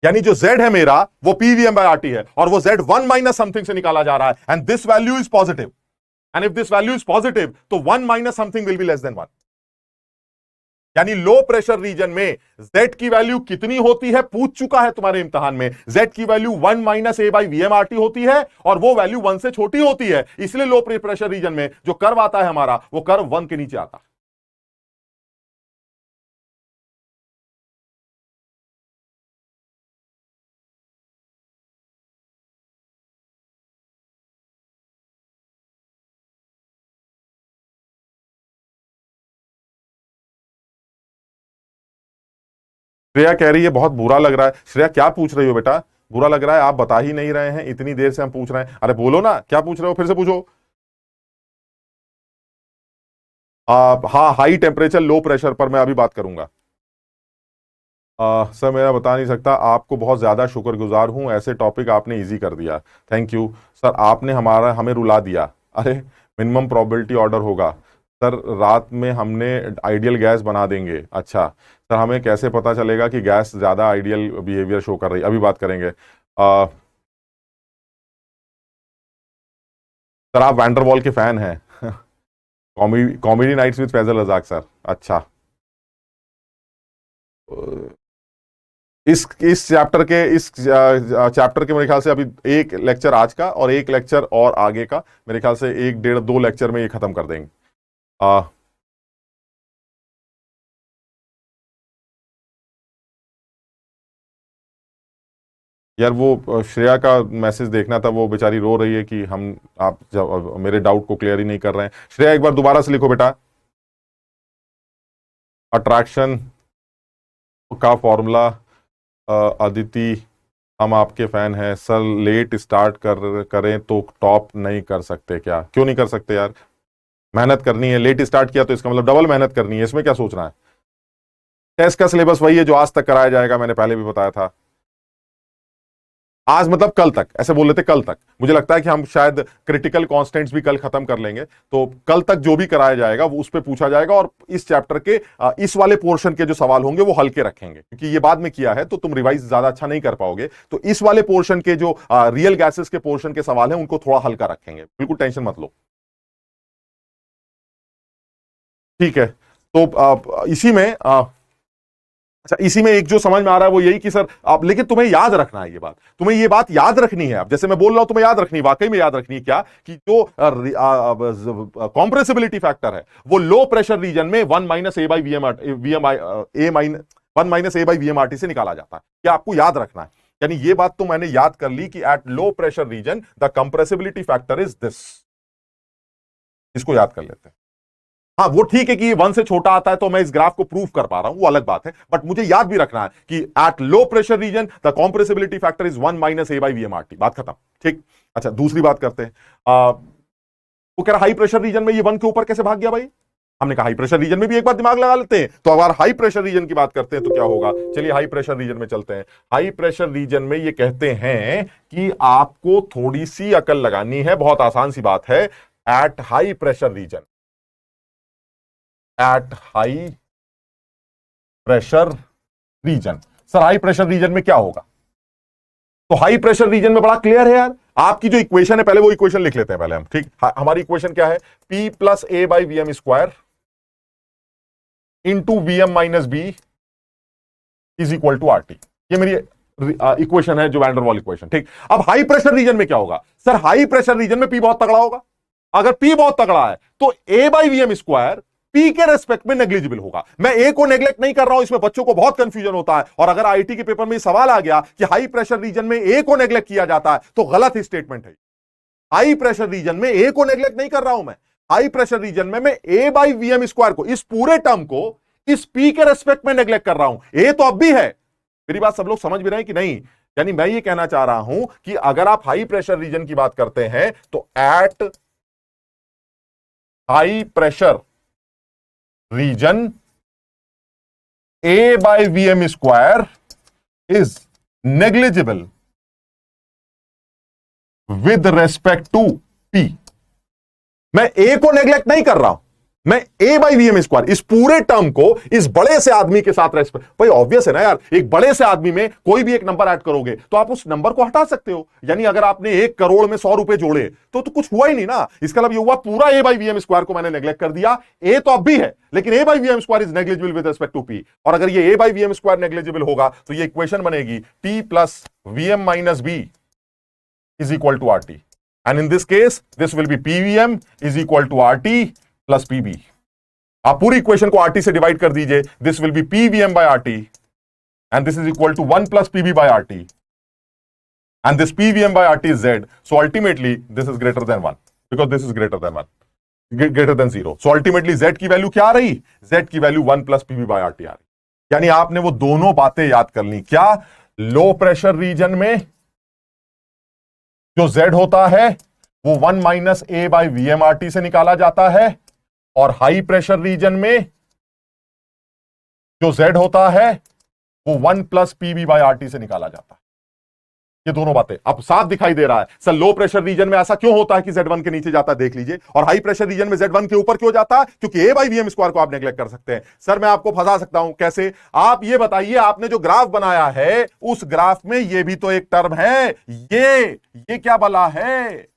यानी जो z है मेरा वो pvm by rt है, और वो z 1 माइनस समथिंग से निकाला जा रहा है, and this value is positive, and if this value is positive तो 1 minus something will be less than 1। यानी लो प्रेशर रीजन में z की वैल्यू कितनी होती है, पूछ चुका है तुम्हारे इम्तिहान में, z की value 1 minus A by V M R T होती है, और वो वैल्यू 1 से छोटी होती है, इसलिए लो प्रेशर रीजन में जो कर्व आता है हमारा, वो कर्व 1 के नीचे आता है। श्रेया कह रही है बहुत बुरा लग रहा है। श्रेया क्या पूछ रही हो बेटा, बुरा लग रहा है? आप बता ही नहीं रहे हैं, इतनी देर से हम पूछ रहे हैं। अरे बोलो ना, क्या पूछ रहे हो, फिर से पूछो। हाँ, हाई टेम्परेचर लो प्रेशर पर मैं अभी बात करूंगा। सर मेरा बता नहीं सकता, आपको बहुत ज़्यादा शुक्रगुजार हूँ, ऐसे टॉपिक आपने इजी कर दिया, थैंक यू सर। आपने हमें रुला दिया। अरे मिनिमम प्रोबेबिलिटी ऑर्डर होगा सर रात में हमने आइडियल गैस बना देंगे। अच्छा सर, हमें कैसे पता चलेगा कि गैस ज्यादा आइडियल बिहेवियर शो कर रही है? अभी बात करेंगे। सर आप वैंडरवॉल के फैन हैं? Comedy comedy nights with Faizal Razak sir. अच्छा, इस चैप्टर के मेरे ख्याल से अभी एक लेक्चर आज का और एक लेक्चर और आगे का, मेरे ख्याल से 1 1.5 2 लेक्चर में ये खत्म कर देंगे। आ, यार वो श्रेया का मैसेज देखना था, वो बेचारी रो रही है कि हम आप जब मेरे डाउट को क्लियर ही नहीं कर रहे हैं। श्रेया एक बार दोबारा से लिखो बेटा, अट्रैक्शन का फॉर्मूला। अदिति हम आपके फैन हैं सर, लेट स्टार्ट करें तो टॉप नहीं कर सकते क्या? क्यों नहीं कर सकते यार? मेहनत करनी है, लेट स्टार्ट किया तो इसका मतलब डबल मेहनत करनी है, इसमें क्या सोचना है? टेस्ट का सिलेबस वही है जो आज तक कराया जाएगा, मैंने पहले भी बताया था। आज मतलब कल तक, ऐसे बोल लेते कल तक। मुझे लगता है कि हम शायद क्रिटिकल कांस्टेंट्स भी कल खत्म कर लेंगे, तो कल तक जो भी कराया जाएगा वो उस पर पूछा जाएगा, और इस चैप्टर के इस वाले पोर्शन के जो सवाल होंगे वो हल्के रखेंगे, क्योंकि ये बाद में किया है तो तुम रिवाइज ज्यादा अच्छा नहीं कर पाओगे। तो इस वाले पोर्शन के जो रियल गैसेस के पोर्शन के सवाल हैं उनको थोड़ा हल्का रखेंगे, बिल्कुल टेंशन मत लो। ठीक है, तो इसी में अच्छा, इसी में एक जो समझ में आ रहा है वो यही कि सर आप, लेकिन तुम्हें याद रखना है ये बात, तुम्हें ये बात याद रखनी है। अब जैसे मैं बोल रहा हूं तुम्हें याद रखनी है, वाकई में याद रखनी है क्या, कि जो कॉम्प्रेसिबिलिटी फैक्टर है वो लो प्रेशर रीजन में 1 minus A by V M A minus 1 minus A by V M R T से निकाला जाता है। क्या आपको याद रखना है? यानी ये बात तो मैंने याद कर ली कि at low pressure region the compressibility factor is this. इसको याद कर लेते हैं। हाँ वो ठीक है कि ये 1 से छोटा आता है तो मैं इस ग्राफ को प्रूव कर पा रहा हूं, वो अलग बात है, बट मुझे याद भी रखना है कि at low pressure region the compressibility factor is 1 minus A by V M R T. बात खत्म। ठीक। अच्छा, दूसरी बात करते हैं। वो कह रहा हाई प्रेशर रीजन में ये 1 के ऊपर कैसे भाग गया भाई? हमने कहा हाई प्रेशर रीजन में भी एक बार दिमाग लगा लेते हैं, तो अगर हाई प्रेशर रीजन की बात करते हैं तो क्या होगा? चलिए हाई प्रेशर रीजन में चलते हैं। हाई प्रेशर रीजन में ये कहते हैं कि आपको थोड़ी सी अकल लगानी है, बहुत आसान सी बात है। At high pressure reason, at high pressure reason, sir high pressure region में क्या होगा? तो हाई प्रेशर रीजन में बड़ा क्लियर है यार, आपकी जो इक्वेशन है, पहले वो इक्वेशन लिख लेते हैं पहले हम। ठीक, हमारी इक्वेशन क्या है? P plus A by V M square into V M minus B is equal to R T. ये मेरी इक्वेशन है, जो वैंडरवॉल इक्वेशन। ठीक, अब हाई प्रेशर रीजन में क्या होगा? सर हाई प्रेशर रीजन में P बहुत तगड़ा होगा। अगर P बहुत तगड़ा है तो A by V M square P के रेस्पेक्ट में नेग्लिजिबल होगा। मैं ए को नेग्लेक्ट नहीं कर रहा हूं, इसमें बच्चों को बहुत कंफ्यूजन होता है, और अगर आईटी के पेपर में सवाल आ गया कि हाई प्रेशर रीजन में ए को नेग्लेक्ट किया जाता है तो गलत ही स्टेटमेंट है। हाई प्रेशर रीजन में ए को नेग्लेक्ट नहीं कर रहा हूं मैं। हाई प्रेशर रीजन में मैं ए बाई वी एम स्क्वायर को, इस पूरे टर्म को इस पी के रेस्पेक्ट में नेग्लेक्ट कर रहा हूं। ए तो अब भी है। मेरी बात सब लोग समझ भी रहे हैं कि नहीं? यानी मैं ये कहना चाह रहा हूं कि अगर आप हाई प्रेशर रीजन की बात करते हैं तो at high pressure region a by vm square is negligible with respect to p। मैं a को नेग्लेक्ट नहीं कर रहा हूं, मैं a by V M square इस पूरे टर्म को इस बड़े से आदमी के साथ रेस्पेक्ट। भाई ऑब्वियस है ना यार, एक बड़े से आदमी में कोई भी एक नंबर ऐड करोगे तो आप उस नंबर को हटा सकते हो। यानी अगर आपने 1 करोड़ में 100 रुपए जोड़े तो कुछ हुआ ही नहीं ना। इसका मतलब ये हुआ पूरा a by V M square को मैंने नेग्लेक्ट कर दिया। a तो अब भी है, लेकिन a by V M square is negligible with respect to p। और अगर ये a by V M square negligible होगा तो ये इक्वेशन बनेगी p plus V M minus B is equal to R T. And in this case, this will be PVM is equal to RT plus PB। आप पूरी equation को RT से divide कर दीजिए। This will be PVM by RT and this is equal to 1 plus PB by RT and this PVM by RT is Z। So ultimately this is greater than 1 because this is greater than 1, greater than 0। So ultimately Z की value क्या आ रही? Z की value 1 plus PB by RT आ रही। यानी आपने वो दोनों बातें याद कर ली। क्या? लो प्रेशर रीजन में जो Z होता है वो 1 minus A by V M R T से निकाला जाता है, और हाई प्रेशर रीजन में जो Z होता है वो 1 plus P B by R T से निकाला जाता है। ये दोनों बातें अब साफ दिखाई दे रहा है। सर लो प्रेशर रीजन में ऐसा क्यों होता है कि Z1 के नीचे जाता है, देख लीजिए, और हाई प्रेशर रीजन में Z1 के ऊपर क्यों जाता है, क्योंकि A by V M square को आप नेग्लेक्ट कर सकते हैं। सर मैं आपको फंसा सकता हूं कैसे, आप ये बताइए, आपने जो ग्राफ बनाया है उस ग्राफ में ये भी तो एक टर्म है, ये क्या बला है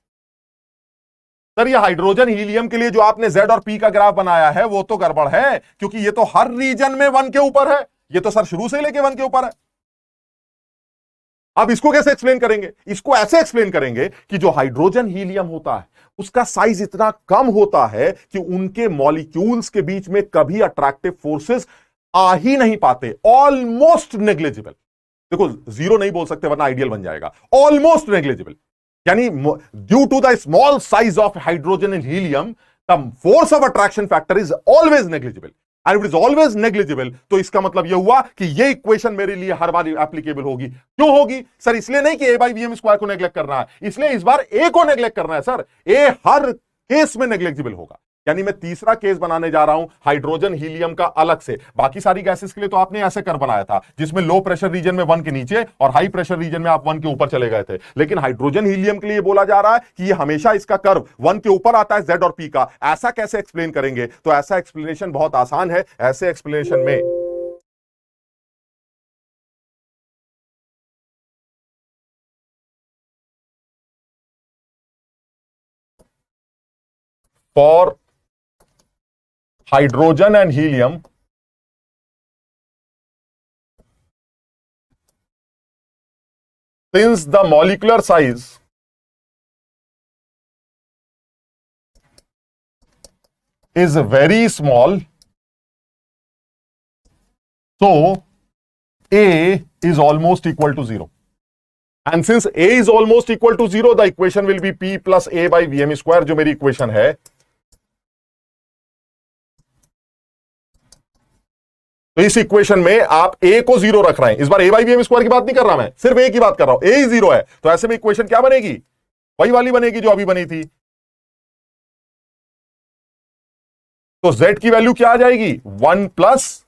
सर, ये हाइड्रोजन हीलियम के लिए जो आपने Z और P का ग्राफ बनाया है वो तो गड़बड़ है, क्योंकि ये तो हर रीजन में 1 के ऊपर है, ये तो सर शुरू से लेके 1 के ऊपर है। अब इसको कैसे एक्सप्लेन करेंगे, इसको ऐसे एक्सप्लेन करेंगे कि जो हाइड्रोजन हीलियम होता है उसका साइज इतना कम होता है कि उनके मॉलिक्यूल्स के बीच में कभी अट्रैक्टिव फोर्सेस आ ही नहीं पाते, ऑलमोस्ट नेग्लिजिबल। देखो जीरो नहीं बोल सकते वरना आइडियल बन जाएगा, ऑलमोस्ट नेग्लिजिबल, यानी due to the small size of hydrogen and helium the force of attraction factor is always negligible, and it is always negligible. तो इसका मतलब यह हुआ कि ये इक्वेशन मेरे लिए हर बार एप्लीकेबल होगी। क्यों होगी सर, इसलिए नहीं कि ए बाई वी एम स्क्वायर को नेग्लेक्ट करना है, इसलिए इस बार ए को नेग्लेक्ट करना है सर, ए हर केस में नेग्लेक्जिबल होगा। यानी मैं तीसरा केस बनाने जा रहा हूं हाइड्रोजन हीलियम का अलग से। बाकी सारी गैसेस के लिए तो आपने ऐसे कर बनाया था जिसमें लो प्रेशर रीजन में 1 के नीचे और हाई प्रेशर रीजन में आप 1 के ऊपर चले गए थे, लेकिन हाइड्रोजन हीलियम के लिए बोला जा रहा है कि ये हमेशा इसका कर्व 1 के ऊपर आता है Z और P का। ऐसा कैसे एक्सप्लेन करेंगे, तो ऐसा एक्सप्लेनेशन बहुत आसान है। ऐसे एक्सप्लेनेशन में for hydrogen and helium, since the molecular size is very small, so A is almost equal to 0. And since A is almost equal to 0, the equation will be P plus A by Vm square, जो मेरी equation है। तो इस equation में आप A को 0 रख रहे हैं, इस बार A by V M square की बात नहीं कर रहा, मैं सिर्फ A की बात कर रहा हूं। A ही 0 है, तो ऐसे में इक्वेशन क्या बनेगी, वही वाली बनेगी जो अभी बनी थी। तो Z की वैल्यू क्या आ जाएगी, 1 प्लस,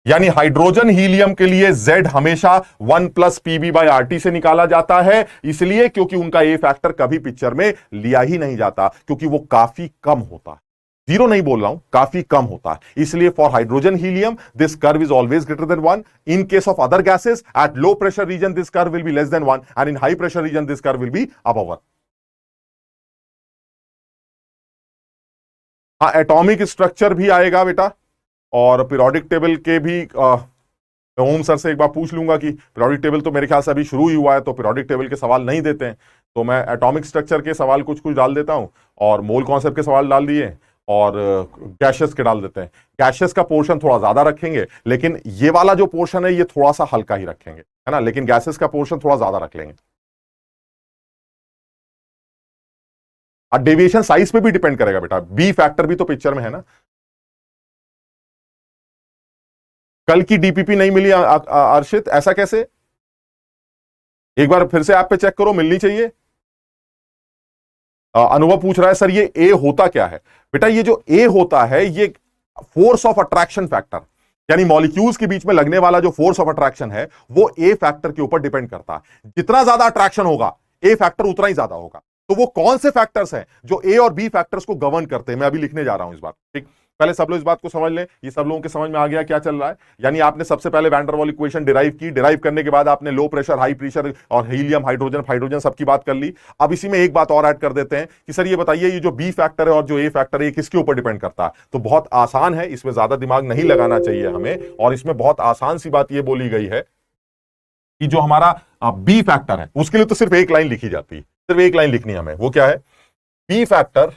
यानी हाइड्रोजन हीलियम के लिए Z हमेशा 1 प्लस पीबी बाई आरटी से निकाला जाता है, इसलिए क्योंकि उनका A फैक्टर कभी पिक्चर में लिया ही नहीं जाता, क्योंकि वो काफी कम होता है। जीरो नहीं बोल रहा हूं, काफी कम होता है, इसलिए for hydrogen helium this curve is always greater than 1। In case of other gases at low pressure region this curve will be less than 1, and in high pressure region this curve will be above 1। हाँ, atomic structure भी आएगा बेटा, और periodic table के भी ओम sir से एक बार पूछ लूंगा कि पीरियोडिक टेबल तो मेरे ख्याल से अभी शुरू ही हुआ है, तो पीरियोडिक टेबल के सवाल नहीं देते हैं, तो मैं एटॉमिक स्ट्रक्चर के सवाल कुछ कुछ डाल देता हूं, और मोल कॉन्सेप्ट के सवाल डाल दिए, और गैसेस के डाल देते हैं। गैसेस का पोर्शन थोड़ा ज्यादा रखेंगे, लेकिन ये वाला जो पोर्शन है ये थोड़ा सा हल्का ही रखेंगे, है ना, लेकिन गैसेस का पोर्शन थोड़ा ज्यादा रख लेंगे। और डेविएशन साइज पे भी डिपेंड करेगा बेटा, बी फैक्टर भी तो पिक्चर में है ना। कल की डीपीपी नहीं मिली अर्शित, ऐसा कैसे, एक बार फिर से ऐप पे चेक करो, मिलनी चाहिए। अनुभव पूछ रहा है सर ये ए होता क्या है, बेटा ये जो ए होता है ये फोर्स ऑफ अट्रैक्शन फैक्टर, यानी मॉलिक्यूल्स के बीच में लगने वाला जो फोर्स ऑफ अट्रैक्शन है वो ए फैक्टर के ऊपर डिपेंड करता है। जितना ज्यादा अट्रैक्शन होगा ए फैक्टर उतना ही ज्यादा होगा। तो वो कौन से फैक्टर्स हैं जो ए और बी फैक्टर्स को गवर्न करते हैं, मैं अभी लिखने जा रहा हूं इस बात, ठीक। पहले सब लोग इस बात को समझ लें, ये सब लोगों के समझ में आ गया क्या चल रहा है। यानी आपने सबसे पहले वैन डर वाल इक्वेशन डिराइव की, डिराइव करने के बाद आपने लो प्रेशर, हाई प्रेशर और हीलियम, हाइड्रोजन सबकी बात कर ली। अब इसी में एक बात और ऐड कर देते हैं कि सर ये बताइए ये जो बी फैक्टर है और जो ए फैक्टर है ये किसके ऊपर डिपेंड करता है। तो बहुत आसान है, इसमें ज्यादा दिमाग नहीं लगाना चाहिए हमें, और इसमें बहुत आसान सी बात ये बोली गई है कि जो हमारा बी फैक्टर है उसके लिए तो सिर्फ एक लाइन लिखी जाती है, सिर्फ एक लाइन लिखनी है हमें, वो क्या है, B factor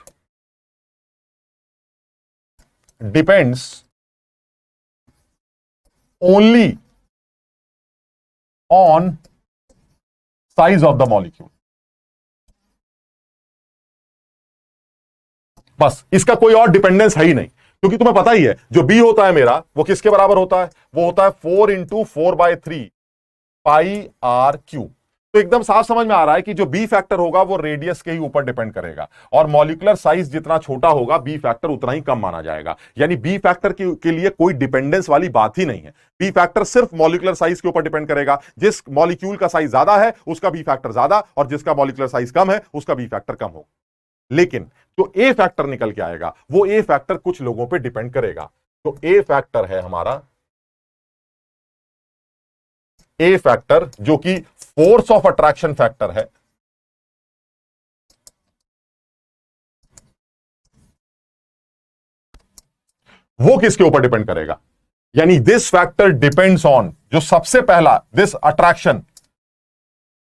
depends only on size of the molecule। बस इसका कोई और डिपेंडेंस है ही नहीं, क्योंकि तुम्हें पता ही है जो बी होता है मेरा वो किसके बराबर होता है, वो होता है 4 × 4/3 पाई आर क्यू। तो एकदम साफ समझ में आ रहा है कि जो बी फैक्टर होगा वो रेडियस के ही ऊपर डिपेंड करेगा, और मॉलिक्यूलर साइज जितना छोटा होगा बी फैक्टर उतना ही कम माना जाएगा। यानी बी फैक्टर के लिए कोई डिपेंडेंस वाली बात ही नहीं है। बी फैक्टर सिर्फ मॉलिक्यूलर साइज के ऊपर डिपेंड करेगा। जिस मॉलिक्यूल का साइज ज्यादा है उसका बी फैक्टर ज्यादा, और जिसका मॉलिक्यूलर साइज कम है उसका बी फैक्टर कम होगा। लेकिन जो ए फैक्टर निकल के आएगा वो ए फैक्टर कुछ लोगों पे डिपेंड करेगा। तो ए फैक्टर है हमारा, ए फैक्टर जो कि फोर्स ऑफ अट्रैक्शन फैक्टर है, वो किसके ऊपर डिपेंड करेगा? यानी दिस फैक्टर डिपेंड्स ऑन, जो सबसे पहला दिस अट्रैक्शन,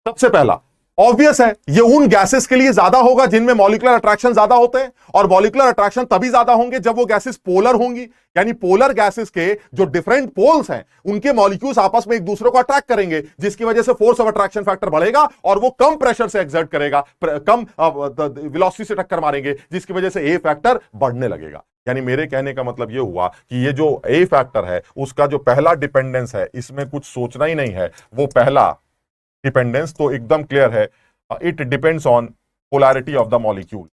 सबसे पहला ऑब्वियस है ये उन गैसेस के लिए ज्यादा होगा जिनमें मॉलिक्यूलर अट्रैक्शन ज्यादा होते हैं, और मॉलिक्यूलर अट्रैक्शन तभी ज्यादा होंगे जब वो गैसेस पोलर होंगी। यानी पोलर गैसेस के जो डिफरेंट पोल्स हैं उनके मॉलिक्यूल्स आपस में एक दूसरे को अट्रैक्ट करेंगे, जिसकी वजह से फोर्स ऑफ अट्रैक्शन फैक्टर बढ़ेगा और वो कम प्रेशर से एक्सर्ट करेगा, कम वेलोसिटी से टक्कर मारेंगे, जिसकी वजह से ए फैक्टर बढ़ने लगेगा। यानी मेरे कहने का मतलब यह हुआ कि ये जो ए फैक्टर है उसका जो पहला डिपेंडेंस है, इसमें कुछ सोचना ही नहीं है। वो पहला डिपेंडेंस तो एकदम क्लियर है, it depends on polarity of the molecule,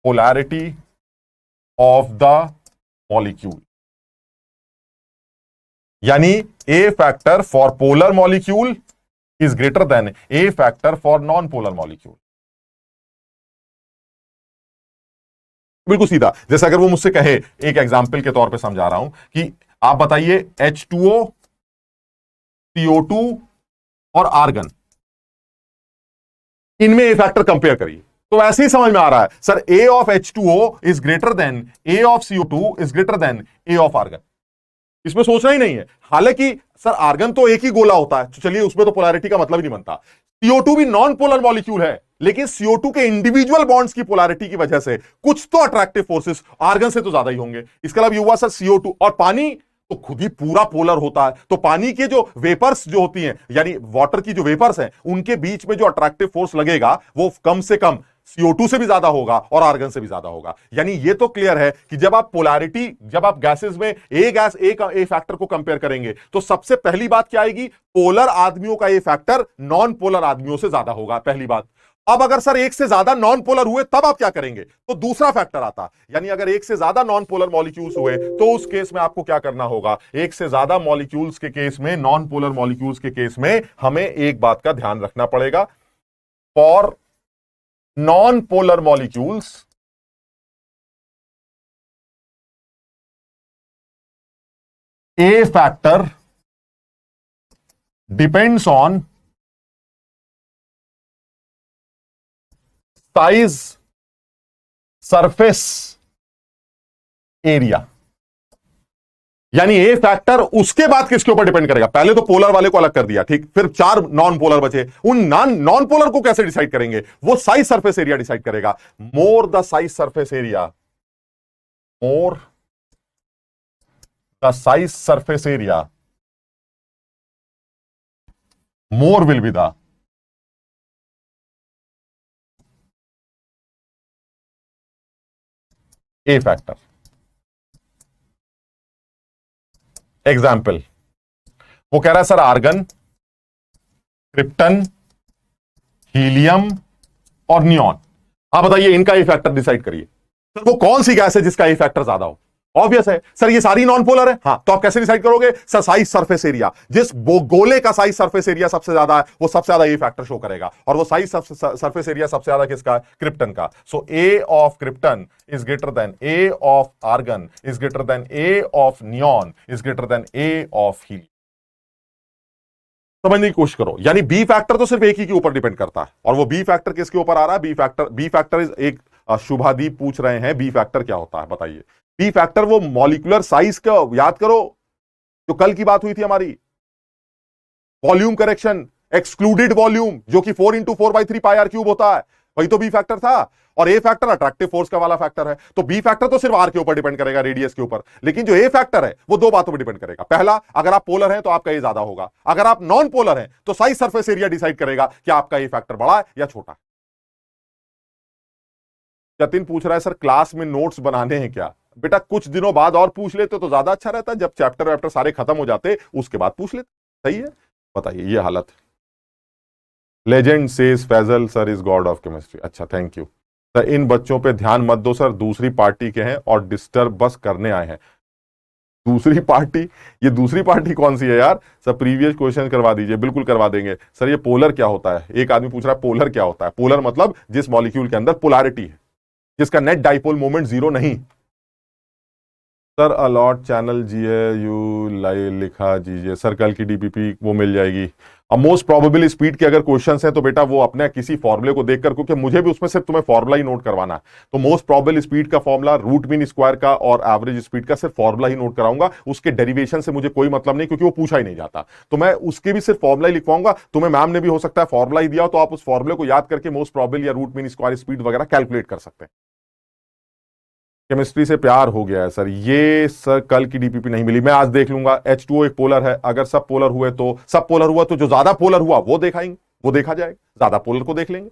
polarity of the molecule. यानी A factor for polar molecule is greater than A factor for non polar molecule. बिल्कुल सीधा, जैसे अगर वो मुझसे कहे, एक एग्जाम्पल के तौर पे समझा रहा हूं कि आप बताइए H2O, CO2 और आर्गन, इनमें ए फैक्टर कंपेयर करिए, तो ऐसे ही समझ में आ रहा है sir A of H2O is greater than A of CO2 is greater than A of argon. इसमें सोचना ही नहीं है। हालांकि सर आर्गन तो एक ही गोला होता है, तो चलिए उसमें तो पोलैरिटी का मतलब ही नहीं बनता। CO2 भी नॉन पोलर मॉलिक्यूल है, लेकिन CO2 के इंडिविजुअल बॉन्ड्स की पोलैरिटी की वजह से कुछ तो अट्रैक्टिव फोर्सेस आर्गन से तो ज्यादा ही होंगे। इसका मतलब ये हुआ सर CO2 और पानी तो खुद ही पूरा पोलर होता है, तो पानी के जो वेपर्स जो होती हैं, यानी वाटर की जो वेपर्स हैं, उनके बीच में जो अट्रैक्टिव फोर्स लगेगा वो कम से कम CO2 से भी ज्यादा होगा और आर्गन से भी ज्यादा होगा। यानी ये तो क्लियर है कि जब आप पोलैरिटी, जब आप गैसेस में ए गैस ए फैक्टर को कंपेयर करेंगे तो सबसे पहली बात क्या आएगी? पोलर आदमियों का ए फैक्टर नॉन पोलर आदमियों से ज्यादा होगा, पहली बात। अब अगर सर एक से ज्यादा नॉन पोलर हुए तब आप क्या करेंगे? तो दूसरा फैक्टर आता, यानी अगर एक से ज्यादा नॉन पोलर मॉलिक्यूल्स हुए तो उस केस में आपको क्या करना होगा? एक से ज्यादा मॉलिक्यूल्स के केस में, नॉन पोलर मॉलिक्यूल्स के केस में हमें एक बात का ध्यान रखना पड़ेगा, for non polar molecules A factor depends on size surface area. यानी ए फैक्टर उसके बाद किसके ऊपर डिपेंड करेगा? पहले तो पोलर वाले को अलग कर दिया, ठीक, फिर 4 नॉन पोलर बचे। उन नॉन पोलर को कैसे डिसाइड करेंगे? वो साइज सरफेस एरिया डिसाइड करेगा। More the size surface area, more the size surface area, more will be the A factor. Example, वो कह रहा है सर आर्गन, क्रिप्टन, हीलियम और नियॉन, आप बताइए इनका ए फैक्टर डिसाइड करिए। सर वो कौन सी गैस है जिसका ए फैक्टर ज्यादा हो? ऑब्वियस है सर ये सारी नॉन पोलर है। हां, तो आप कैसे डिसाइड करोगे? सर साइज सरफेस एरिया, जिस गोले का साइज सरफेस एरिया सबसे ज्यादा है वो सबसे ज्यादा ए फैक्टर शो करेगा, और वो साइज सरफेस एरिया सबसे ज्यादा किसका है? क्रिप्टन का। So A of krypton is greater than A of argon is greater than A of neon is greater than A of helium. समझने की कोशिश करो, यानी बी फैक्टर तो सिर्फ एक ही के ऊपर डिपेंड करता है, और वो बी फैक्टर किसके ऊपर आ रहा है? बी फैक्टर इज एक शुभादीप पूछ रहे हैं बी फैक्टर क्या होता है, बताइए। बी फैक्टर वो मॉलिक्यूलर साइज का, याद करो जो कल की बात हुई थी हमारी, वॉल्यूम करेक्शन, एक्सक्लूडेड वॉल्यूम, जो कि 4 × 4/3 πr³ होता है, वही तो बी फैक्टर था। और ए फैक्टर अट्रैक्टिव फोर्स का वाला फैक्टर है। तो बी फैक्टर तो सिर्फ आर के ऊपर डिपेंड करेगा, रेडियस के ऊपर, लेकिन जो ए फैक्टर है वो दो बातों पर डिपेंड करेगा। पहला, अगर आप पोलर हैं तो आपका ए ज्यादा होगा, अगर आप नॉन पोलर हैं तो साइज सरफेस एरिया डिसाइड करेगा कि आपका ए फैक्टर बड़ा है या छोटा है। जतिन पूछ रहा है सर क्लास में नोट्स बनाने हैं क्या? बेटा कुछ दिनों बाद और पूछ लेते तो ज्यादा अच्छा रहता, जब चैप्टर वैप्टर सारे खत्म हो जाते उसके बाद पूछ लेते। सही है, बताइए ये हालत। Legend says Faizal sir is god of chemistry. अच्छा थैंक यू सर, इन बच्चों पे ध्यान मत दो सर, दूसरी पार्टी के हैं और डिस्टर्ब बस करने आए हैं। दूसरी पार्टी? ये दूसरी पार्टी कौन सी है यार? सर प्रीवियस क्वेश्चन करवा दीजिए। बिल्कुल करवा देंगे सर। ये पोलर क्या होता है? एक आदमी पूछ रहा है पोलर क्या होता है। पोलर मतलब जिस मॉलिक्यूल के अंदर पोलैरिटी है, जिसका नेट डाइपोल मोमेंट जीरो नहीं। सर अलॉट चैनल जीएयू लिखा दीजिए सर, कल की डीपीपी वो मिल जाएगी। अब मोस्ट प्रोबेबल स्पीड के अगर क्वेश्चंस हैं तो बेटा वो अपने किसी फॉर्मूले को देखकर, क्योंकि मुझे भी उसमें सिर्फ तुम्हें फॉर्मूला ही नोट करवाना है, तो मोस्ट प्रोबेबल स्पीड का फॉर्मूला, रूट मीन स्क्वायर का और एवरेज स्पीड का सिर्फ फॉर्मूला ही नोट कराऊंगा। उसके डेरिवेशन से मुझे कोई मतलब नहीं, क्योंकि वो पूछा ही नहीं जाता, तो मैं उसके भी सिर्फ फॉर्मूला ही लिखवाऊंगा। तुम्हें मैम ने भी हो सकता है फॉर्मूला ही दिया हो, तो आप उस फॉर्मूले को याद करके मोस्ट प्रोबेबल या रूट मीन स्क्वायर स्पीड वगैरह कैलकुलेट कर सकते हैं। केमिस्ट्री से प्यार हो गया है सर, ये सर कल की डीपीपी नहीं मिली, मैं आज देख लूंगा। H2O एक पोलर है, अगर सब पोलर हुए तो सब पोलर हुआ तो जो ज्यादा पोलर हुआ वो दिखाएंगे, वो देखा जाएगा, ज्यादा पोलर को देख लेंगे।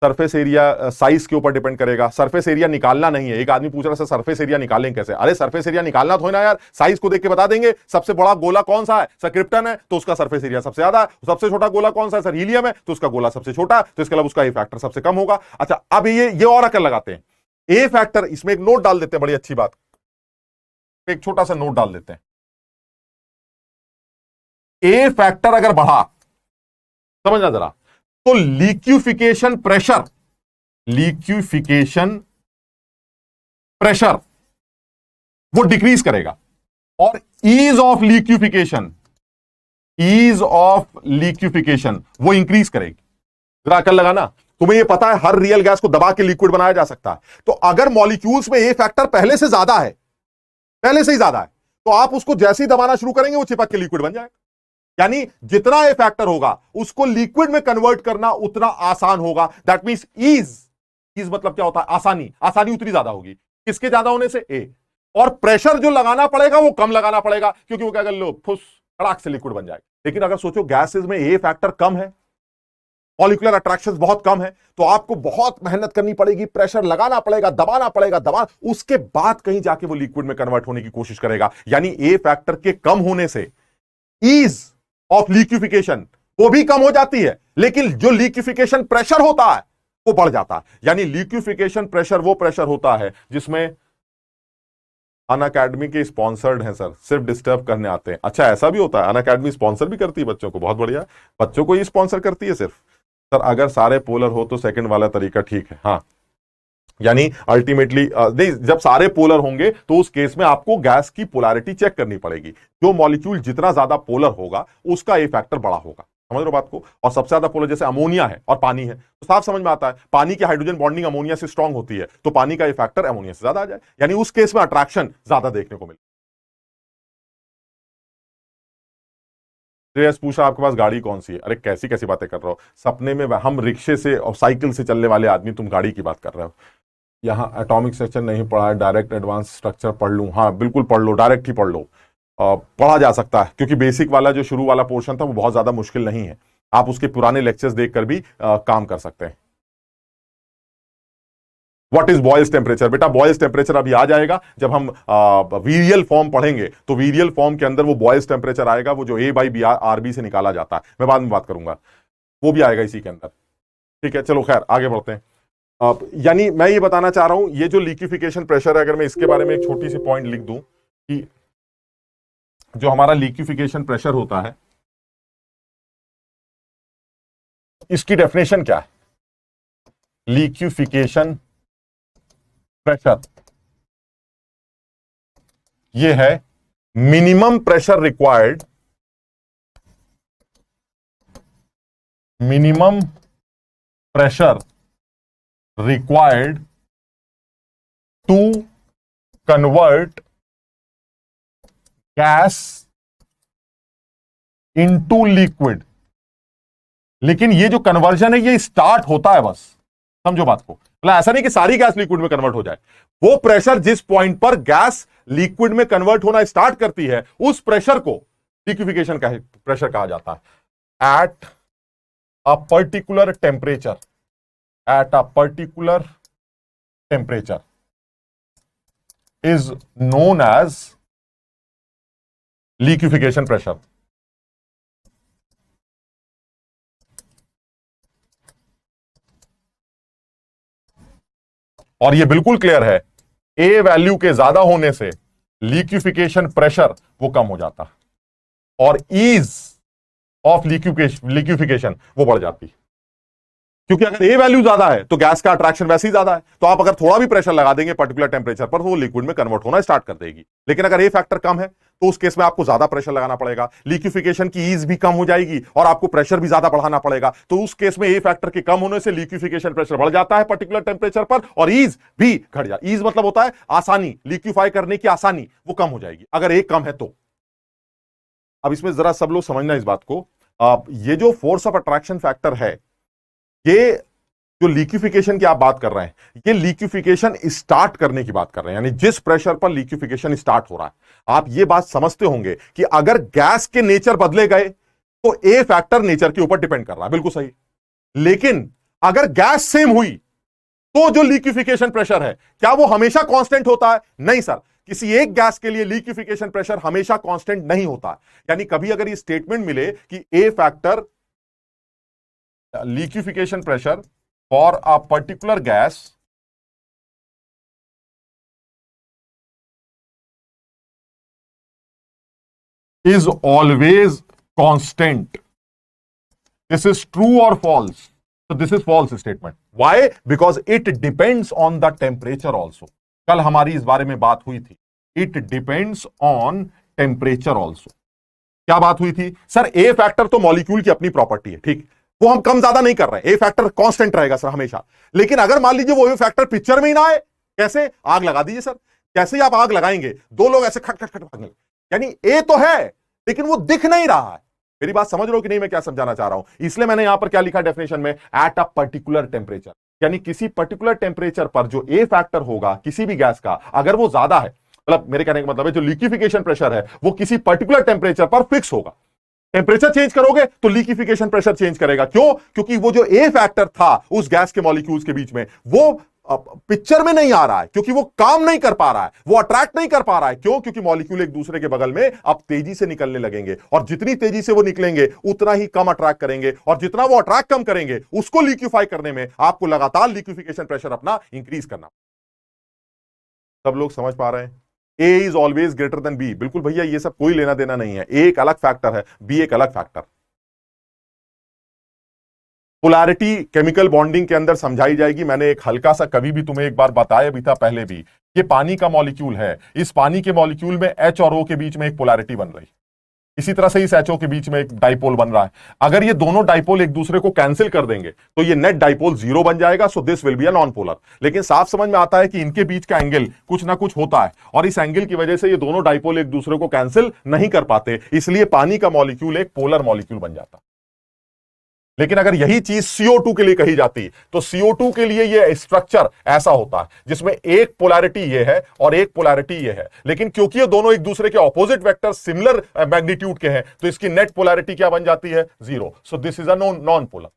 सरफेस एरिया साइज के ऊपर डिपेंड करेगा। सरफेस एरिया निकालना नहीं है। एक आदमी पूछ रहा है सर सरफेस एरिया निकालें कैसे? अरे सरफेस एरिया निकालना तो है ना यार, साइज को देख के बता देंगे। सबसे बड़ा गोला कौन सा है? सर क्रिप्टन है, तो उसका सरफेस एरिया सबसे ज्यादा है। सबसे छोटा गोला कौन सा है? सर हीलियम है, तो उसका गोला सबसे छोटा है, तो इसके अलावा उसका ए फैक्टर सबसे कम होगा। अच्छा अब ये और अकल लगाते हैं। ए फैक्टर, इसमें एक नोट डाल देते हैं, बड़ी अच्छी बात, एक छोटा सा नोट डाल देते हैं। ए फैक्टर अगर बढ़ा, समझना जरा, तो लिक्विफिकेशन प्रेशर, लिक्विफिकेशन प्रेशर वो डिक्रीज करेगा, और ease of liquefaction, ease of liquefaction वो इंक्रीज करेगी। जरा अकल लगाना। तुम्हें ये पता है हर रियल गैस को दबा के लिक्विड बनाया जा सकता है, तो अगर मॉलिक्यूल्स में ए फैक्टर पहले से ज्यादा है, पहले से ही ज्यादा है, तो आप उसको जैसे ही दबाना शुरू करेंगे वो चिपक के लिक्विड बन जाएगा। यानी जितना ए फैक्टर होगा उसको लिक्विड में कन्वर्ट करना उतना आसान होगा। दैट मींस ईज, ईज मतलब क्या होता है? आसानी, आसानी उतनी ज्यादा होगी किसके ज्यादा होने से? ए। और प्रेशर जो लगाना पड़ेगा वो कम लगाना पड़ेगा, क्योंकि वो क्या कर लो फुस कड़ाक से लिक्विड बन जाएगा। लेकिन अगर सोचो गैसेस में ए फैक्टर कम है, मॉलिक्यूलर अट्रैक्शन बहुत कम है, तो आपको बहुत मेहनत करनी पड़ेगी, प्रेशर लगाना पड़ेगा, दबाना पड़ेगा, उसके बाद कहीं जाके वो लिक्विड में कन्वर्ट होने की कोशिश करेगा। यानी ए फैक्टर के कम होने से ईज ऑफ लिक्विफिकेशन वो भी कम हो जाती है, लेकिन जो लिक्विफिकेशन प्रेशर होता है वो बढ़ जाता है। यानी लिक्विफिकेशन प्रेशर वो प्रेशर होता है जिसमें अनअकैडमी के स्पॉन्सर्ड हैं सर, सिर्फ डिस्टर्ब करने आते हैं। अच्छा ऐसा भी होता है? अनअकैडमी स्पॉन्सर भी करती है बच्चों को, बहुत बढ़िया। बच्चों को ही स्पॉन्सर करती है सिर्फ? सर अगर सारे पोलर हो तो सेकंड वाला तरीका ठीक है। हाँ यानी अल्टीमेटली नहीं, जब सारे पोलर होंगे तो उस केस में आपको गैस की पोलैरिटी चेक करनी पड़ेगी। जो मॉलिक्यूल जितना ज्यादा पोलर होगा उसका ए फैक्टर बड़ा होगा। समझ रहे हो बात को? और सबसे ज्यादा पोलर जैसे अमोनिया है और पानी है, तो साफ समझ में आता है पानी की हाइड्रोजन बॉन्डिंग अमोनिया से स्ट्रांग होती है, तो पानी का ए फैक्टर अमोनिया से ज्यादा आ जाए, यानी उस केस में अट्रैक्शन ज्यादा देखने को मिले। श्रेयस पूछा आपके पास गाड़ी कौन सी है? अरे कैसी कैसी बातें कर रहे हो, सपने में हम रिक्शे से और साइकिल से चलने वाले आदमी, तुम गाड़ी की बात कर रहे हो। यहाँ एटॉमिक स्ट्रक्चर नहीं पढ़ा है, डायरेक्ट एडवांस स्ट्रक्चर पढ़ लूँ? हाँ बिल्कुल पढ़ लो, डायरेक्ट ही पढ़ लो। पढ़ा जा सकता है, क्योंकि बेसिक वाला जो शुरू वाला पोर्शन था वो बहुत ज्यादा मुश्किल नहीं है। आप उसके पुराने लेक्चर्स देखकर भी काम कर सकते हैं। What is boils temperature? बेटा बॉयल्स टेम्परेचर अभी आ जाएगा जब हम वीरियल फॉर्म पढ़ेंगे, तो वीरियल फॉर्म के अंदर वो बॉयल्स टेम्परेचर आएगा, वो जो A/B से निकाला जाता है, मैं बाद में बात करूंगा, वो भी आएगा इसी के अंदर। ठीक है चलो खैर आगे बढ़ते हैं। यानी मैं ये बताना चाह रहा हूं, ये जो लिक्विफिकेशन प्रेशर है, अगर मैं इसके बारे में एक छोटी सी पॉइंट लिख दूं कि जो हमारा लिक्विफिकेशन प्रेशर होता है इसकी डेफिनेशन क्या है? लिक्विफिकेशन प्रेशर ये है minimum pressure required, minimum pressure required to convert gas into liquid. लेकिन ये जो कन्वर्जन है ये स्टार्ट होता है बस, समझो बात को, मतलब ऐसा नहीं कि सारी गैस लिक्विड में कन्वर्ट हो जाए। वो प्रेशर जिस पॉइंट पर गैस लिक्विड में कन्वर्ट होना स्टार्ट करती है उस प्रेशर को लिक्विफिकेशन का प्रेशर कहा जाता है। At a particular temperature, at a particular temperature is known as liquefaction pressure. और ये बिल्कुल क्लियर है, ए वैल्यू के ज्यादा होने से लिक्विफिकेशन प्रेशर वो कम हो जाता और ईज ऑफ लिक्विफिकेशन वो बढ़ जाती, क्योंकि अगर ए वैल्यू ज्यादा है तो गैस का अट्रैक्शन वैसे ही ज्यादा है, तो आप अगर थोड़ा भी प्रेशर लगा देंगे पर्टिकुलर टेंपरेचर पर तो वो लिक्विड में कन्वर्ट होना स्टार्ट कर देगी। लेकिन अगर ए फैक्टर कम है तो उस केस में आपको ज्यादा प्रेशर लगाना पड़ेगा, लिक्विफिकेशन की ईज भी कम हो जाएगी और आपको प्रेशर भी ज्यादा बढ़ाना पड़ेगा। तो उस केस में ए फैक्टर के कम होने से लिक्विफिकेशन प्रेशर बढ़ जाता है पर्टिकुलर टेंपरेचर पर और ईज भी घट जाती। ईज मतलब होता है आसानी, लिक्विफाई करने की आसानी वो कम हो जाएगी अगर ए कम है तो। अब इसमें जरा सब लोग समझना इस बात को, ये जो फोर्स ऑफ अट्रैक्शन फैक्टर है, ये जो लिक्विफिकेशन की आप बात कर रहे हैं, ये लिक्विफिकेशन स्टार्ट करने की बात कर रहे हैं, यानी जिस प्रेशर पर लिक्विफिकेशन स्टार्ट हो रहा है। आप ये बात समझते होंगे कि अगर गैस के नेचर बदले गए तो ए फैक्टर नेचर के ऊपर डिपेंड कर रहा है, बिल्कुल सही। लेकिन अगर गैस सेम हुई तो जो लिक्विफिकेशन प्रेशर है क्या वो हमेशा कांस्टेंट होता है? नहीं सर, किसी एक गैस के लिए लिक्विफिकेशन प्रेशर हमेशा कांस्टेंट नहीं होता। यानी कभी अगर ये स्टेटमेंट मिले कि A factor liquefaction pressure for a particular gas is always constant. This is true or false? So this is false statement. Why? Because it depends on the temperature also. कल हमारी इस बारे में बात हुई थी, it depends on temperature also. क्या बात हुई थी? सर ए फैक्टर तो मॉलिक्यूल की अपनी प्रॉपर्टी है, ठीक, वो हम कम ज्यादा नहीं कर रहे हैं, ए फैक्टर कांस्टेंट रहेगा सर हमेशा। लेकिन अगर मान लीजिए वो ए फैक्टर पिक्चर में ही ना आए, कैसे? आग लगा दीजिए सर, कैसे ही आप आग लगाएंगे, दो लोग ऐसे खट खट खट भागने, यानी ए तो है लेकिन वो दिख नहीं रहा है। मेरी बात समझ रहे हो कि नहीं मैं क्या समझाना चाह रहा हूं? इसलिए मैंने यहां पर क्या लिखा डेफिनेशन में, एट अ पर्टिकुलर टेंपरेचर, यानी किसी पर्टिकुलर टेंपरेचर पर जो ए फैक्टर होगा किसी भी गैस का, अगर वो ज्यादा है, मतलब मेरे कहने का मतलब है जो लिक्विफिकेशन प्रेशर है वो किसी पर्टिकुलर टेंपरेचर पर फिक्स होगा। टेंपरेचर चेंज करोगे तो लिक्विफिकेशन प्रेशर चेंज करेगा। क्यों? क्योंकि वो जो ए फैक्टर था उस गैस के मॉलिक्यूल्स के बीच में वो पिक्चर में नहीं आ रहा है, क्योंकि वो काम नहीं कर पा रहा है, वो अट्रैक्ट नहीं कर पा रहा है। क्यों? क्योंकि मॉलिक्यूल एक दूसरे के बगल में अब तेजी से निकलने लगेंगे और जितनी तेजी से वो निकलेंगे उतना ही कम अट्रैक्ट करेंगे और जितना वो अट्रैक्ट कम करेंगे उसको लिक्विफाई करने में आपको लगातार लिक्विफिकेशन प्रेशर अपना इंक्रीज करना। सब लोग समझ पा रहे हैं? A is always greater than B। बिल्कुल भैया, ये सब कोई लेना देना नहीं है। A एक अलग फैक्टर है, B एक अलग फैक्टर। पोलैरिटी केमिकल बॉन्डिंग के अंदर समझाई जाएगी। मैंने एक हल्का सा कभी भी तुम्हें एक बार बताया भी था पहले भी, ये पानी का मॉलिक्यूल है, इस पानी के मॉलिक्यूल में H और O के बीच में एक पोलैरिटी बन रही, इसी तरह से इस HO के बीच में एक डाइपोल बन रहा है। अगर ये दोनों डाइपोल एक दूसरे को कैंसिल कर देंगे तो ये नेट डाइपोल जीरो बन जाएगा, so this will be a non polar. लेकिन साफ समझ में आता है कि इनके बीच का एंगल कुछ ना कुछ होता है और इस एंगल की वजह से ये दोनों डाइपोल एक दूसरे को कैंसिल नहीं कर पाते, इसलिए पानी का मॉलिक्यूल एक पोलर मॉलिक्यूल बन जाता। लेकिन अगर यही चीज CO2 के लिए कही जाती तो CO2 के लिए यह स्ट्रक्चर ऐसा होता है जिसमें एक पोलैरिटी ये है और एक पोलैरिटी ये है, लेकिन क्योंकि ये दोनों एक दूसरे के ऑपोजिट वेक्टर सिमिलर मैग्नीट्यूड के हैं तो इसकी नेट पोलैरिटी क्या बन जाती है? Zero. So this is a non polar.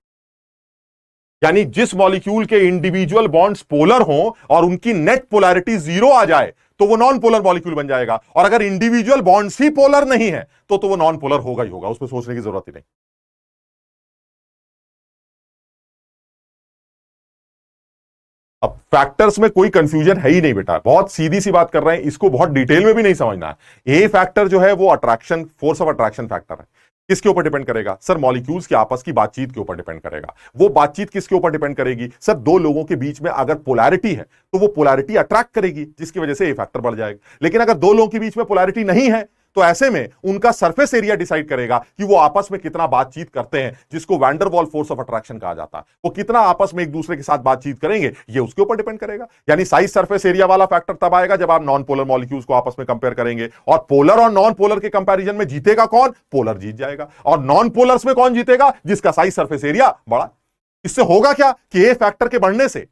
यानी जिस मॉलिक्यूल के इंडिविजुअल बॉन्ड्स पोलर हों और उनकी नेट पोलैरिटी जीरो आ जाए तो वो नॉन पोलर मॉलिक्यूल बन जाएगा, और अगर इंडिविजुअल बॉन्ड्स ही पोलर नहीं है तो वो नॉन पोलर होगा ही होगा, उसमें सोचने की जरूरत ही नहीं। अब फैक्टर्स में कोई कंफ्यूजन है ही नहीं बेटा, बहुत सीधी सी बात कर रहे हैं, इसको बहुत डिटेल में भी नहीं समझना है। ए फैक्टर जो है वो attraction, force of attraction factor है। किसके ऊपर डिपेंड करेगा? सर मॉलिक्यूल्स की आपस की बातचीत के ऊपर डिपेंड करेगा। वो बातचीत किसके ऊपर डिपेंड करेगी? सर दो लोगों के बीच में अगर पोलैरिटी है तो वो पोलैरिटी अट्रैक्ट करेगी जिसकी वजह से ए फैक्टर बढ़ जाएगा। लेकिन अगर दो लोगों के बीच में पोलैरिटी नहीं है तो ऐसे में उनका सरफेस एरिया डिसाइड करेगा कि वो आपस में कितना बातचीत करते हैं, जिसको wander wall force of attraction कहा जाता है। वो कितना आपस में एक दूसरे के साथ बातचीत करेंगे ये उसके ऊपर डिपेंड करेगा। यानी साइज सरफेस एरिया वाला फैक्टर तब आएगा जब आप नॉन पोलर मॉलिक्यूल्स को आपस में कंपेयर करेंगे, और पोलर और नॉन पोलर के कंपैरिजन में जीतेगा कौन? पोलर जीत जाएगा। और नॉन पोलर्स में कौन जीतेगा? जिसका साइज सरफेस एरिया बड़ा। इससे होगा क्या कि ए फैक्टर के बढ़ने से,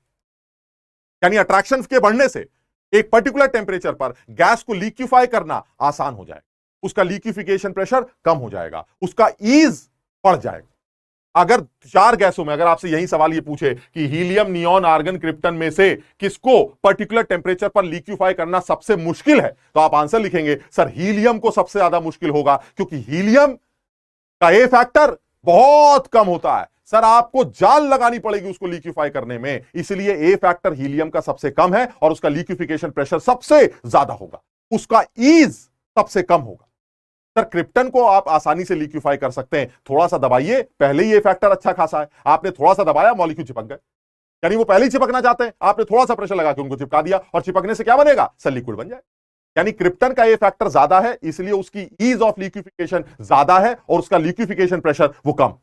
यानी अट्रैक्शन के बढ़ने से एक पर्टिकुलर टेंपरेचर पर गैस को लिक्विफाई करना आसान हो जाएगा, उसका लिक्विफिकेशन प्रेशर कम हो जाएगा, उसका ईज बढ़ जाएगा। अगर चार गैसों में अगर आपसे यही सवाल ये पूछे कि हीलियम, नियॉन, आर्गन, क्रिप्टन में से किसको पर्टिकुलर टेंपरेचर पर लिक्विफाई करना सबसे मुश्किल है, तो आप आंसर लिखेंगे सर हीलियम को सबसे ज्यादा मुश्किल होगा, क्योंकि हीलियम का ए फैक्टर बहुत कम होता है, सर आपको जान लगानी पड़ेगी उसको लिक्विफाई करने में, इसलिए ए फैक्टर हीलियम का सबसे कम है और उसका लिक्विफिकेशन प्रेशर सबसे ज्यादा होगा, उसका ईज सबसे कम होगा। सर क्रिप्टन को आप आसानी से लिक्विफाई कर सकते हैं, थोड़ा सा दबाइए, पहले ही ए फैक्टर अच्छा खासा है, आपने थोड़ा सा दबाया मॉलिक्यूल चिपक गए, यानी वो पहले ही चिपकना चाहते हैं, आपने थोड़ा सा प्रेशर लगा के उनको चिपका दिया और चिपकने से क्या बनेगा, सर लिक्विड बन जाए। यानी क्रिप्टन का ए फैक्टर ज्यादा है, इसलिए उसकी ईज ऑफ लिक्विफिकेशन ज्यादा है और उसका लिक्विफिकेशन प्रेशर वो कम।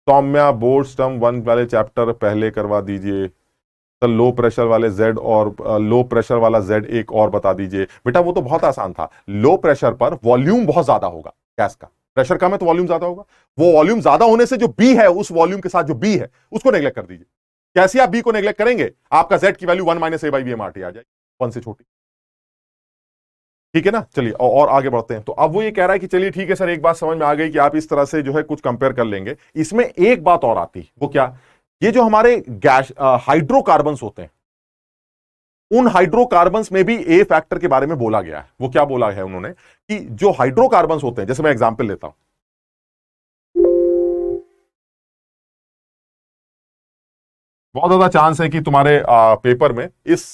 सौम्या बोर्ड स्टम 1 वाले चैप्टर पहले करवा दीजिए सर, लो प्रेशर वाले जेड और लो प्रेशर वाला जेड एक और बता दीजिए। बेटा वो तो बहुत आसान था, लो प्रेशर पर वॉल्यूम बहुत ज्यादा होगा गैस का, प्रेशर कम है तो वॉल्यूम ज्यादा होगा, वो वॉल्यूम ज्यादा होने से जो बी है उस वॉल्यूम के साथ जो बी है उसको नेग्लेक्ट कर दीजिए। कैसे आप बी को नेग्लेक्ट करेंगे, आपका जेड की वैल्यू 1 - a/b/m/t आ जाएगी, 1 से छोटी, ठीक है ना। चलिए और आगे बढ़ते हैं। तो अब वो ये कह रहा है कि चलिए ठीक है सर, एक बात समझ में आ गई कि आप इस तरह से जो है कुछ कंपेयर कर लेंगे। इसमें एक बात और आती, वो क्या, ये जो हमारे गैस हाइड्रोकार्बन्स होते हैं, उन हाइड्रोकार्बन्स में भी ए फैक्टर के बारे में बोला गया है। वो क्या बोला है उन्होंने कि जो हाइड्रोकार्बन्स होते हैं, जैसे मैं एग्जांपल लेता हूं, बहुत ज्यादा चांस है कि तुम्हारे पेपर में इस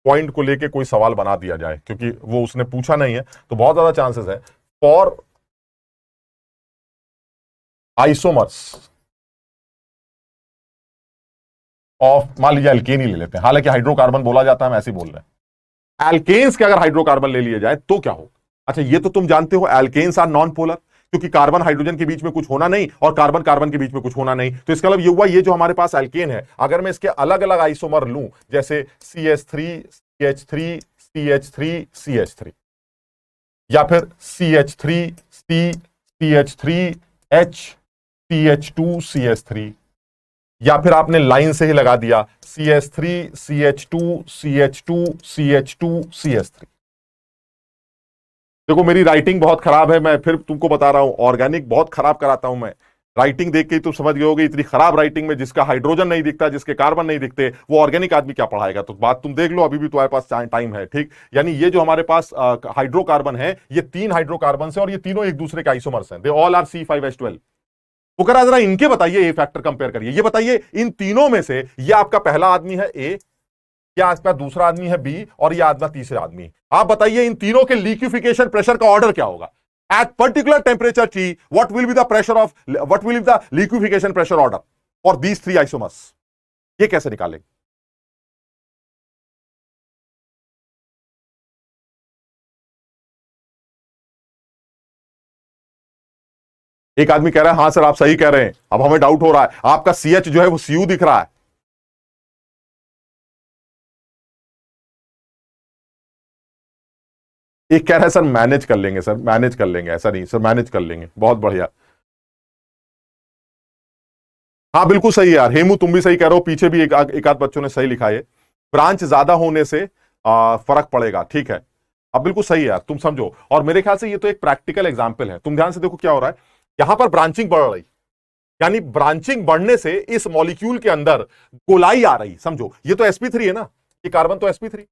पॉइंट को लेके कोई सवाल बना दिया जाए, क्योंकि वो उसने पूछा नहीं है, तो बहुत ज्यादा चांसेस है फॉर आइसोमर्स ऑफ, मान लीजिए एल्केन ही ले लेते हैं, हालांकि हाइड्रोकार्बन बोला जाता है, हम ऐसे ही बोल रहे हैं, एल्केन्स के अगर हाइड्रोकार्बन ले लिए जाए तो क्या होगा। अच्छा ये तो तुम जानते हो एल्केन्स आर नॉन पोलर, क्योंकि कार्बन हाइड्रोजन के बीच में कुछ होना नहीं और कार्बन कार्बन के बीच में कुछ होना नहीं, तो इसका मतलब ये हुआ ये जो हमारे पास एल्केन है, अगर मैं इसके अलग अलग आइसोमर लूं, जैसे CH3 CH3 CH3 CH3, या फिर CH3 C CH3 H CH2 CH3, या फिर आपने लाइन से ही लगा दिया CH3 CH2 CH2 CH2 CH3। देखो मेरी राइटिंग बहुत खराब है, मैं फिर तुमको बता रहा हूं, ऑर्गेनिक बहुत खराब कराता हूं मैं, राइटिंग देख के ही तुम समझ गए होगे, इतनी खराब राइटिंग में जिसका हाइड्रोजन नहीं दिखता, जिसके कार्बन नहीं दिखते, वो ऑर्गेनिक आदमी क्या पढ़ाएगा। तो बात तुम देख लो, अभी भी तुम्हारे पास टाइम है, ठीक। यानी ये जो हमारे पास हाइड्रोकार्बन है, ये 3 हाइड्रोकार्बन है और ये तीनों एक दूसरे के आइसोमर्स हैं, दे ऑल आर C5H12। वो कह रहा जरा इनके बताइए ए फैक्टर कंपेयर करिए, ये बताइए इन तीनों में से ये आपका पहला आदमी है ए, या आपका दूसरा आदमी है बी, और ये आदमी तीसरा आदमी, आप बताइए इन तीनों के लिक्विफिकेशन प्रेशर का ऑर्डर क्या होगा at particular temperature T, what will be the pressure of, what will be the liquefaction pressure order for these 3 isomers. ये कैसे निकालेंगे। एक आदमी कह रहा है हां सर आप सही कह रहे हैं, अब हमें डाउट हो रहा है, आपका CH जो है वो CU दिख रहा है। एक कह रहा है सर मैनेज कर लेंगे, सर मैनेज कर लेंगे, ऐसा नहीं सर मैनेज कर लेंगे, बहुत बढ़िया। हाँ बिल्कुल सही है यार, हेमू तुम भी सही कह रहे हो, पीछे भी एक आध बच्चों ने सही लिखा है, ब्रांच ज्यादा होने से फर्क पड़ेगा, ठीक है। अब बिल्कुल सही है यार, तुम समझो, और मेरे ख्याल से ये तो एक प्रैक्टिकल एग्जांपल है, तुम ध्यान से देखो क्या हो रहा है, यहां पर ब्रांचिंग बढ़ रही, यानी ब्रांचिंग बढ़ने से इस मॉलिक्यूल के अंदर गोलाई आ रही, समझो ये तो sp3 है ना, ये कार्बन तो sp3,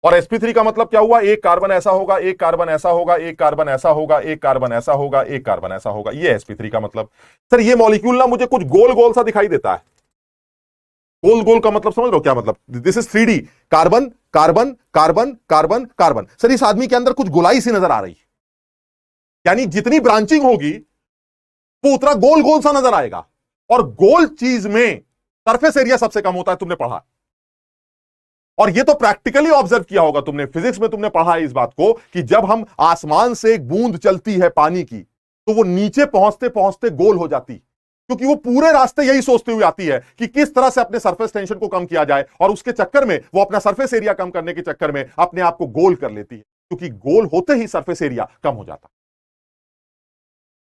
और sp3 का मतलब क्या हुआ, एक कार्बन ऐसा होगा, एक कार्बन ऐसा होगा, एक कार्बन ऐसा होगा, एक कार्बन ऐसा होगा, एक कार्बन ऐसा होगा, ये sp3 का मतलब। सर ये मॉलिक्यूल ना मुझे कुछ गोल गोल सा दिखाई देता है, गोल गोल का मतलब समझ लो क्या मतलब, this is 3D, carbon carbon carbon carbon carbon. Sir इस आदमी के अंदर कुछ गोलाई सी नजर आ रही, यानी जितनी ब्रांचिंग होगी वो उतना गोल गोल सा नजर आएगा, और गोल चीज में सरफेस एरिया सबसे कम होता है, तुमने पढ़ा, और ये तो प्रैक्टिकली ऑब्जर्व किया होगा तुमने, फिजिक्स में तुमने पढ़ा है इस बात को कि जब हम आसमान से एक बूंद चलती है पानी की, तो वो नीचे पहुंचते पहुंचते गोल हो जाती, क्योंकि वो पूरे रास्ते यही सोचते हुए आती है कि किस तरह से अपने सरफेस टेंशन को कम किया जाए, और उसके चक्कर में वो अपना सरफेस एरिया कम करने के चक्कर में अपने आप को गोल कर लेती है, क्योंकि गोल होते ही सरफेस एरिया कम हो जाता।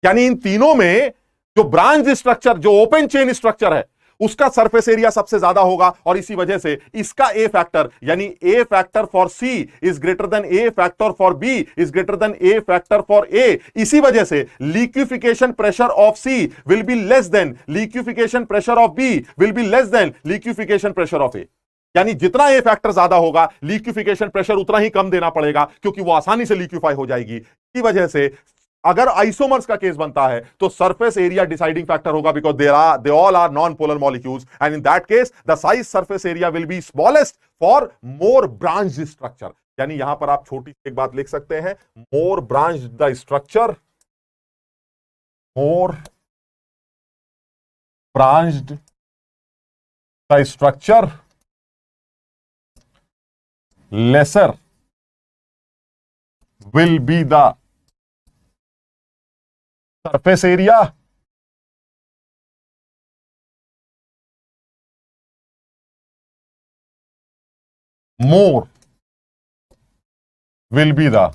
यानी इन तीनों में जो ब्रांच स्ट्रक्चर, जो ओपन चेन स्ट्रक्चर है, उसका सरफेस एरिया सबसे ज्यादा होगा, और इसी वजह से इसका ए फैक्टर, यानी A factor for C is greater than A factor for B is greater than A factor for A. इसी वजह से liquefaction pressure of C will be less than liquefaction pressure of B will be less than liquefaction pressure of A. यानी जितना ए factor ज्यादा होगा liquefaction pressure उतना ही कम देना पड़ेगा, क्योंकि वो आसानी से लिक्विफाई हो जाएगी। की वजह से अगर आइसोमर्स का केस बनता है तो सरफेस एरिया डिसाइडिंग फैक्टर होगा, because they all are non polar molecules, and in that case the size surface area will be smallest for more branch structure. यानी यहां पर आप छोटी एक बात लिख सकते हैं, more branch the structure, more branched the structure, lesser will be the surface area more will be the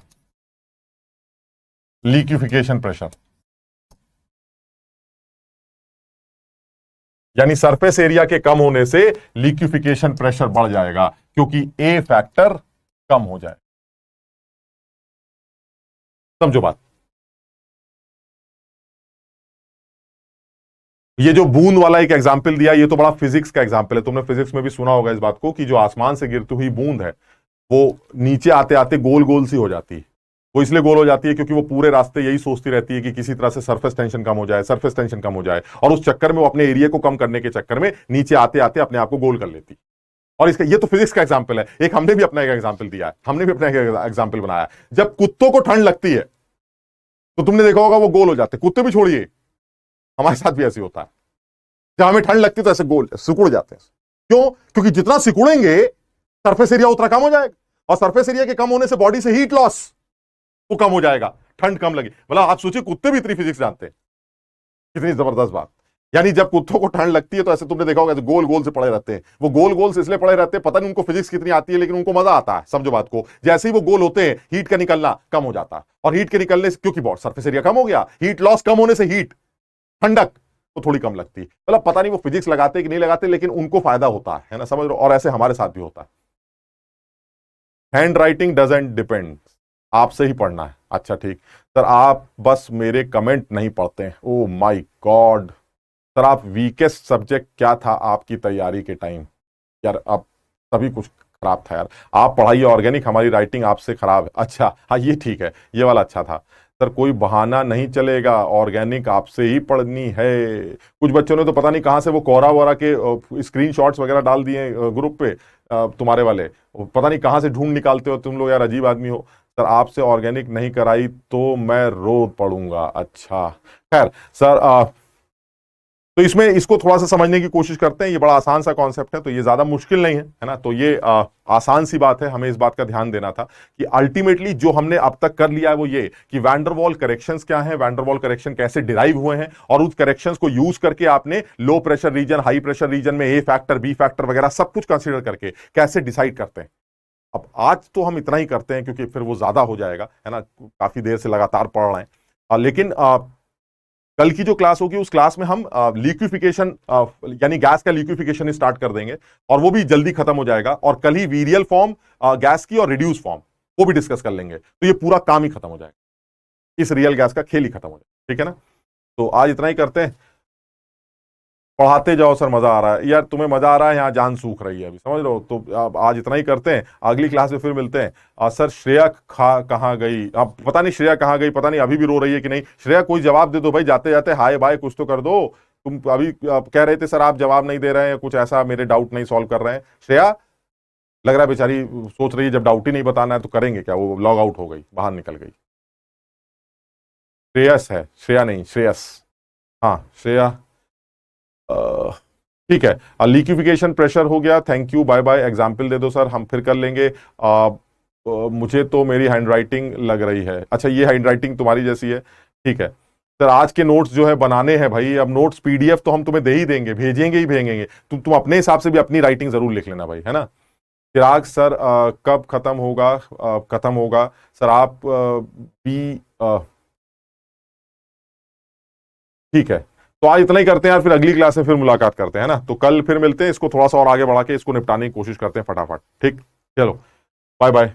liquefaction pressure। यानी सरफेस एरिया के कम होने से लिक्विफिकेशन प्रेशर बढ़ जाएगा, क्योंकि ए फैक्टर कम हो जाए। समझो बात। ये जो बूंद वाला एक एग्जाम्पल दिया, ये तो बड़ा फिजिक्स का एग्जाम्पल है, तुमने फिजिक्स में भी सुना होगा इस बात को, कि जो आसमान से गिरती हुई बूंद है वो नीचे आते आते गोल गोल सी हो जाती है। वो इसलिए गोल हो जाती है क्योंकि वो पूरे रास्ते यही सोचती रहती है कि किसी तरह से सरफेस टेंशन कम हो जाए, सरफेस टेंशन कम हो जाए, और उस चक्कर में वो अपने एरिया को कम करने के चक्कर में नीचे आते आते अपने आप को गोल कर लेती। और इसका ये तो फिजिक्स का एग्जाम्पल है। एक हमने भी अपना एक एग्जाम्पल दिया है, हमने भी अपना एक एग्जाम्पल बनाया। जब कुत्तों को ठंड लगती है तो तुमने देखा होगा वो गोल हो जाते। कुत्ते भी छोड़िए, हमारे साथ भी ऐसे होता है। जब हमें ठंड लगती है तो ऐसे गोल सिकुड़ जाते हैं। क्यों? क्योंकि जितना सिकुड़ेंगे सरफेस एरिया उतना कम हो जाएगा, और सरफेस एरिया के कम होने से बॉडी से हीट लॉस वो कम हो जाएगा, ठंड कम लगी। मतलब आप सोचिए, कुत्ते भी इतनी फिजिक्स जानते हैं, कितनी जबरदस्त बात। यानी जब कुत्तों को ठंड लगती है तो ऐसे तुमने देखा होगा ऐसे गोल गोल से पड़े रहते हैं। वो गोल गोल से इसलिए पड़े रहते हैं, पता नहीं उनको फिजिक्स कितनी आती है, लेकिन उनको मजा आता है। समझो बात को। जैसे ही वो गोल होते हैं हीट का निकलना कम हो जाता है, और हीट के निकलने से, क्योंकि बॉडी सरफेस एरिया कम हो गया, हीट लॉस कम होने से हीट ठंडक तो थोड़ी कम लगती है। मतलब पता नहीं वो फिजिक्स लगाते कि नहीं लगाते, लेकिन उनको फायदा होता है ना, समझ लो। और ऐसे हमारे साथ भी होता है। हैंड राइटिंग डजंट डिपेंड, आपसे ही पढ़ना है। अच्छा ठीक सर, आप बस मेरे कमेंट नहीं पढ़ते हैं। ओ माय गॉड सर, आप वीकेस्ट सब्जेक्ट क्या था आपकी तैयारी के टाइम? यार अब सभी कुछ खराब था यार। आप पढ़ाइए ऑर्गेनिक, हमारी राइटिंग आपसे खराब है। अच्छा हाँ, ये ठीक है, ये वाला अच्छा था। सर कोई बहाना नहीं चलेगा, ऑर्गेनिक आपसे ही पढ़नी है। कुछ बच्चों ने तो पता नहीं कहां से वो कोरा वोरा के स्क्रीनशॉट्स वगैरह डाल दिए ग्रुप पे, तुम्हारे वाले। पता नहीं कहां से ढूंढ निकालते हो तुम लोग, यार अजीब आदमी हो। सर आपसे ऑर्गेनिक नहीं कराई तो मैं रोज पढ़ूंगा। अच्छा खैर सर, तो इसमें इसको थोड़ा सा समझने की कोशिश करते हैं। ये बड़ा आसान सा कॉन्सेप्ट है, तो ये ज्यादा मुश्किल नहीं है ना। तो ये आसान सी बात है, हमें इस बात का ध्यान देना था कि अल्टीमेटली जो हमने अब तक कर लिया है वो ये कि वैंडरवॉल करेक्शंस क्या है, वैंडरवॉल करेक्शन कैसे डिराइव हुए हैं, और उस करेक्शंस को यूज करके आपने लो pressure reason, high pressure region में ए फैक्टर, बी फैक्टर वगैरह सब कुछ कंसिडर करके कैसे डिसाइड करते हैं। अब आज तो हम इतना ही करते हैं क्योंकि फिर वो ज्यादा हो जाएगा, है ना, काफी देर से लगातार पढ़ रहे हैं। लेकिन कल की जो क्लास होगी उस क्लास में हम लिक्विफिकेशन यानी गैस का लिक्विफिकेशन स्टार्ट कर देंगे, और वो भी जल्दी खत्म हो जाएगा। और कल ही वीरियल फॉर्म गैस की और रिड्यूस फॉर्म वो भी डिस्कस कर लेंगे, तो ये पूरा काम ही खत्म हो जाएगा, इस रियल गैस का खेल ही खत्म हो जाएगा। ठीक है ना। तो आज इतना ही करते हैं, पढ़ाते जाओ सर, मजा आ रहा है यार, तुम्हें मजा आ रहा है, यहाँ जान सूख रही है अभी, समझ लो। तो आज इतना ही करते हैं, अगली क्लास में फिर मिलते हैं। सर श्रेया कहाँ गई? अब पता नहीं श्रेया कहाँ गई, पता नहीं अभी भी रो रही है कि नहीं। श्रेया कोई जवाब दे दो भाई, जाते जाते हाय बाय कुछ तो कर दो। तुम अभी कह रहे थे सर आप जवाब नहीं दे रहे हैं, कुछ ऐसा मेरे डाउट नहीं सॉल्व कर रहे हैं। श्रेया लग रहा है बेचारी सोच रही है जब डाउट ही नहीं बताना है तो करेंगे क्या, वो लॉग आउट हो गई, बाहर निकल गई। श्रेयस है, श्रेया नहीं, श्रेयस। हाँ श्रेया ठीक है। लिक्विफिकेशन प्रेशर हो गया, thank you, bye bye. Example दे दो सर, हम फिर कर लेंगे। मुझे तो मेरी हैंडराइटिंग लग रही है। अच्छा ये हैंडराइटिंग तुम्हारी जैसी है, ठीक है सर। आज के नोट्स जो है बनाने हैं भाई, अब नोट्स पीडीएफ तो हम तुम्हें दे ही देंगे, भेजेंगे ही भेजेंगे, तुम अपने हिसाब से भी अपनी राइटिंग जरूर लिख लेना भाई, है ना। चिराग सर कब खत्म होगा? खत्म होगा सर, आप भी ठीक है। तो आज इतना ही करते हैं यार, फिर अगली क्लास में फिर मुलाकात करते हैं ना। तो कल फिर मिलते हैं, इसको थोड़ा सा और आगे बढ़ा के इसको निपटाने की कोशिश करते हैं फटाफट। ठीक, चलो बाय बाय।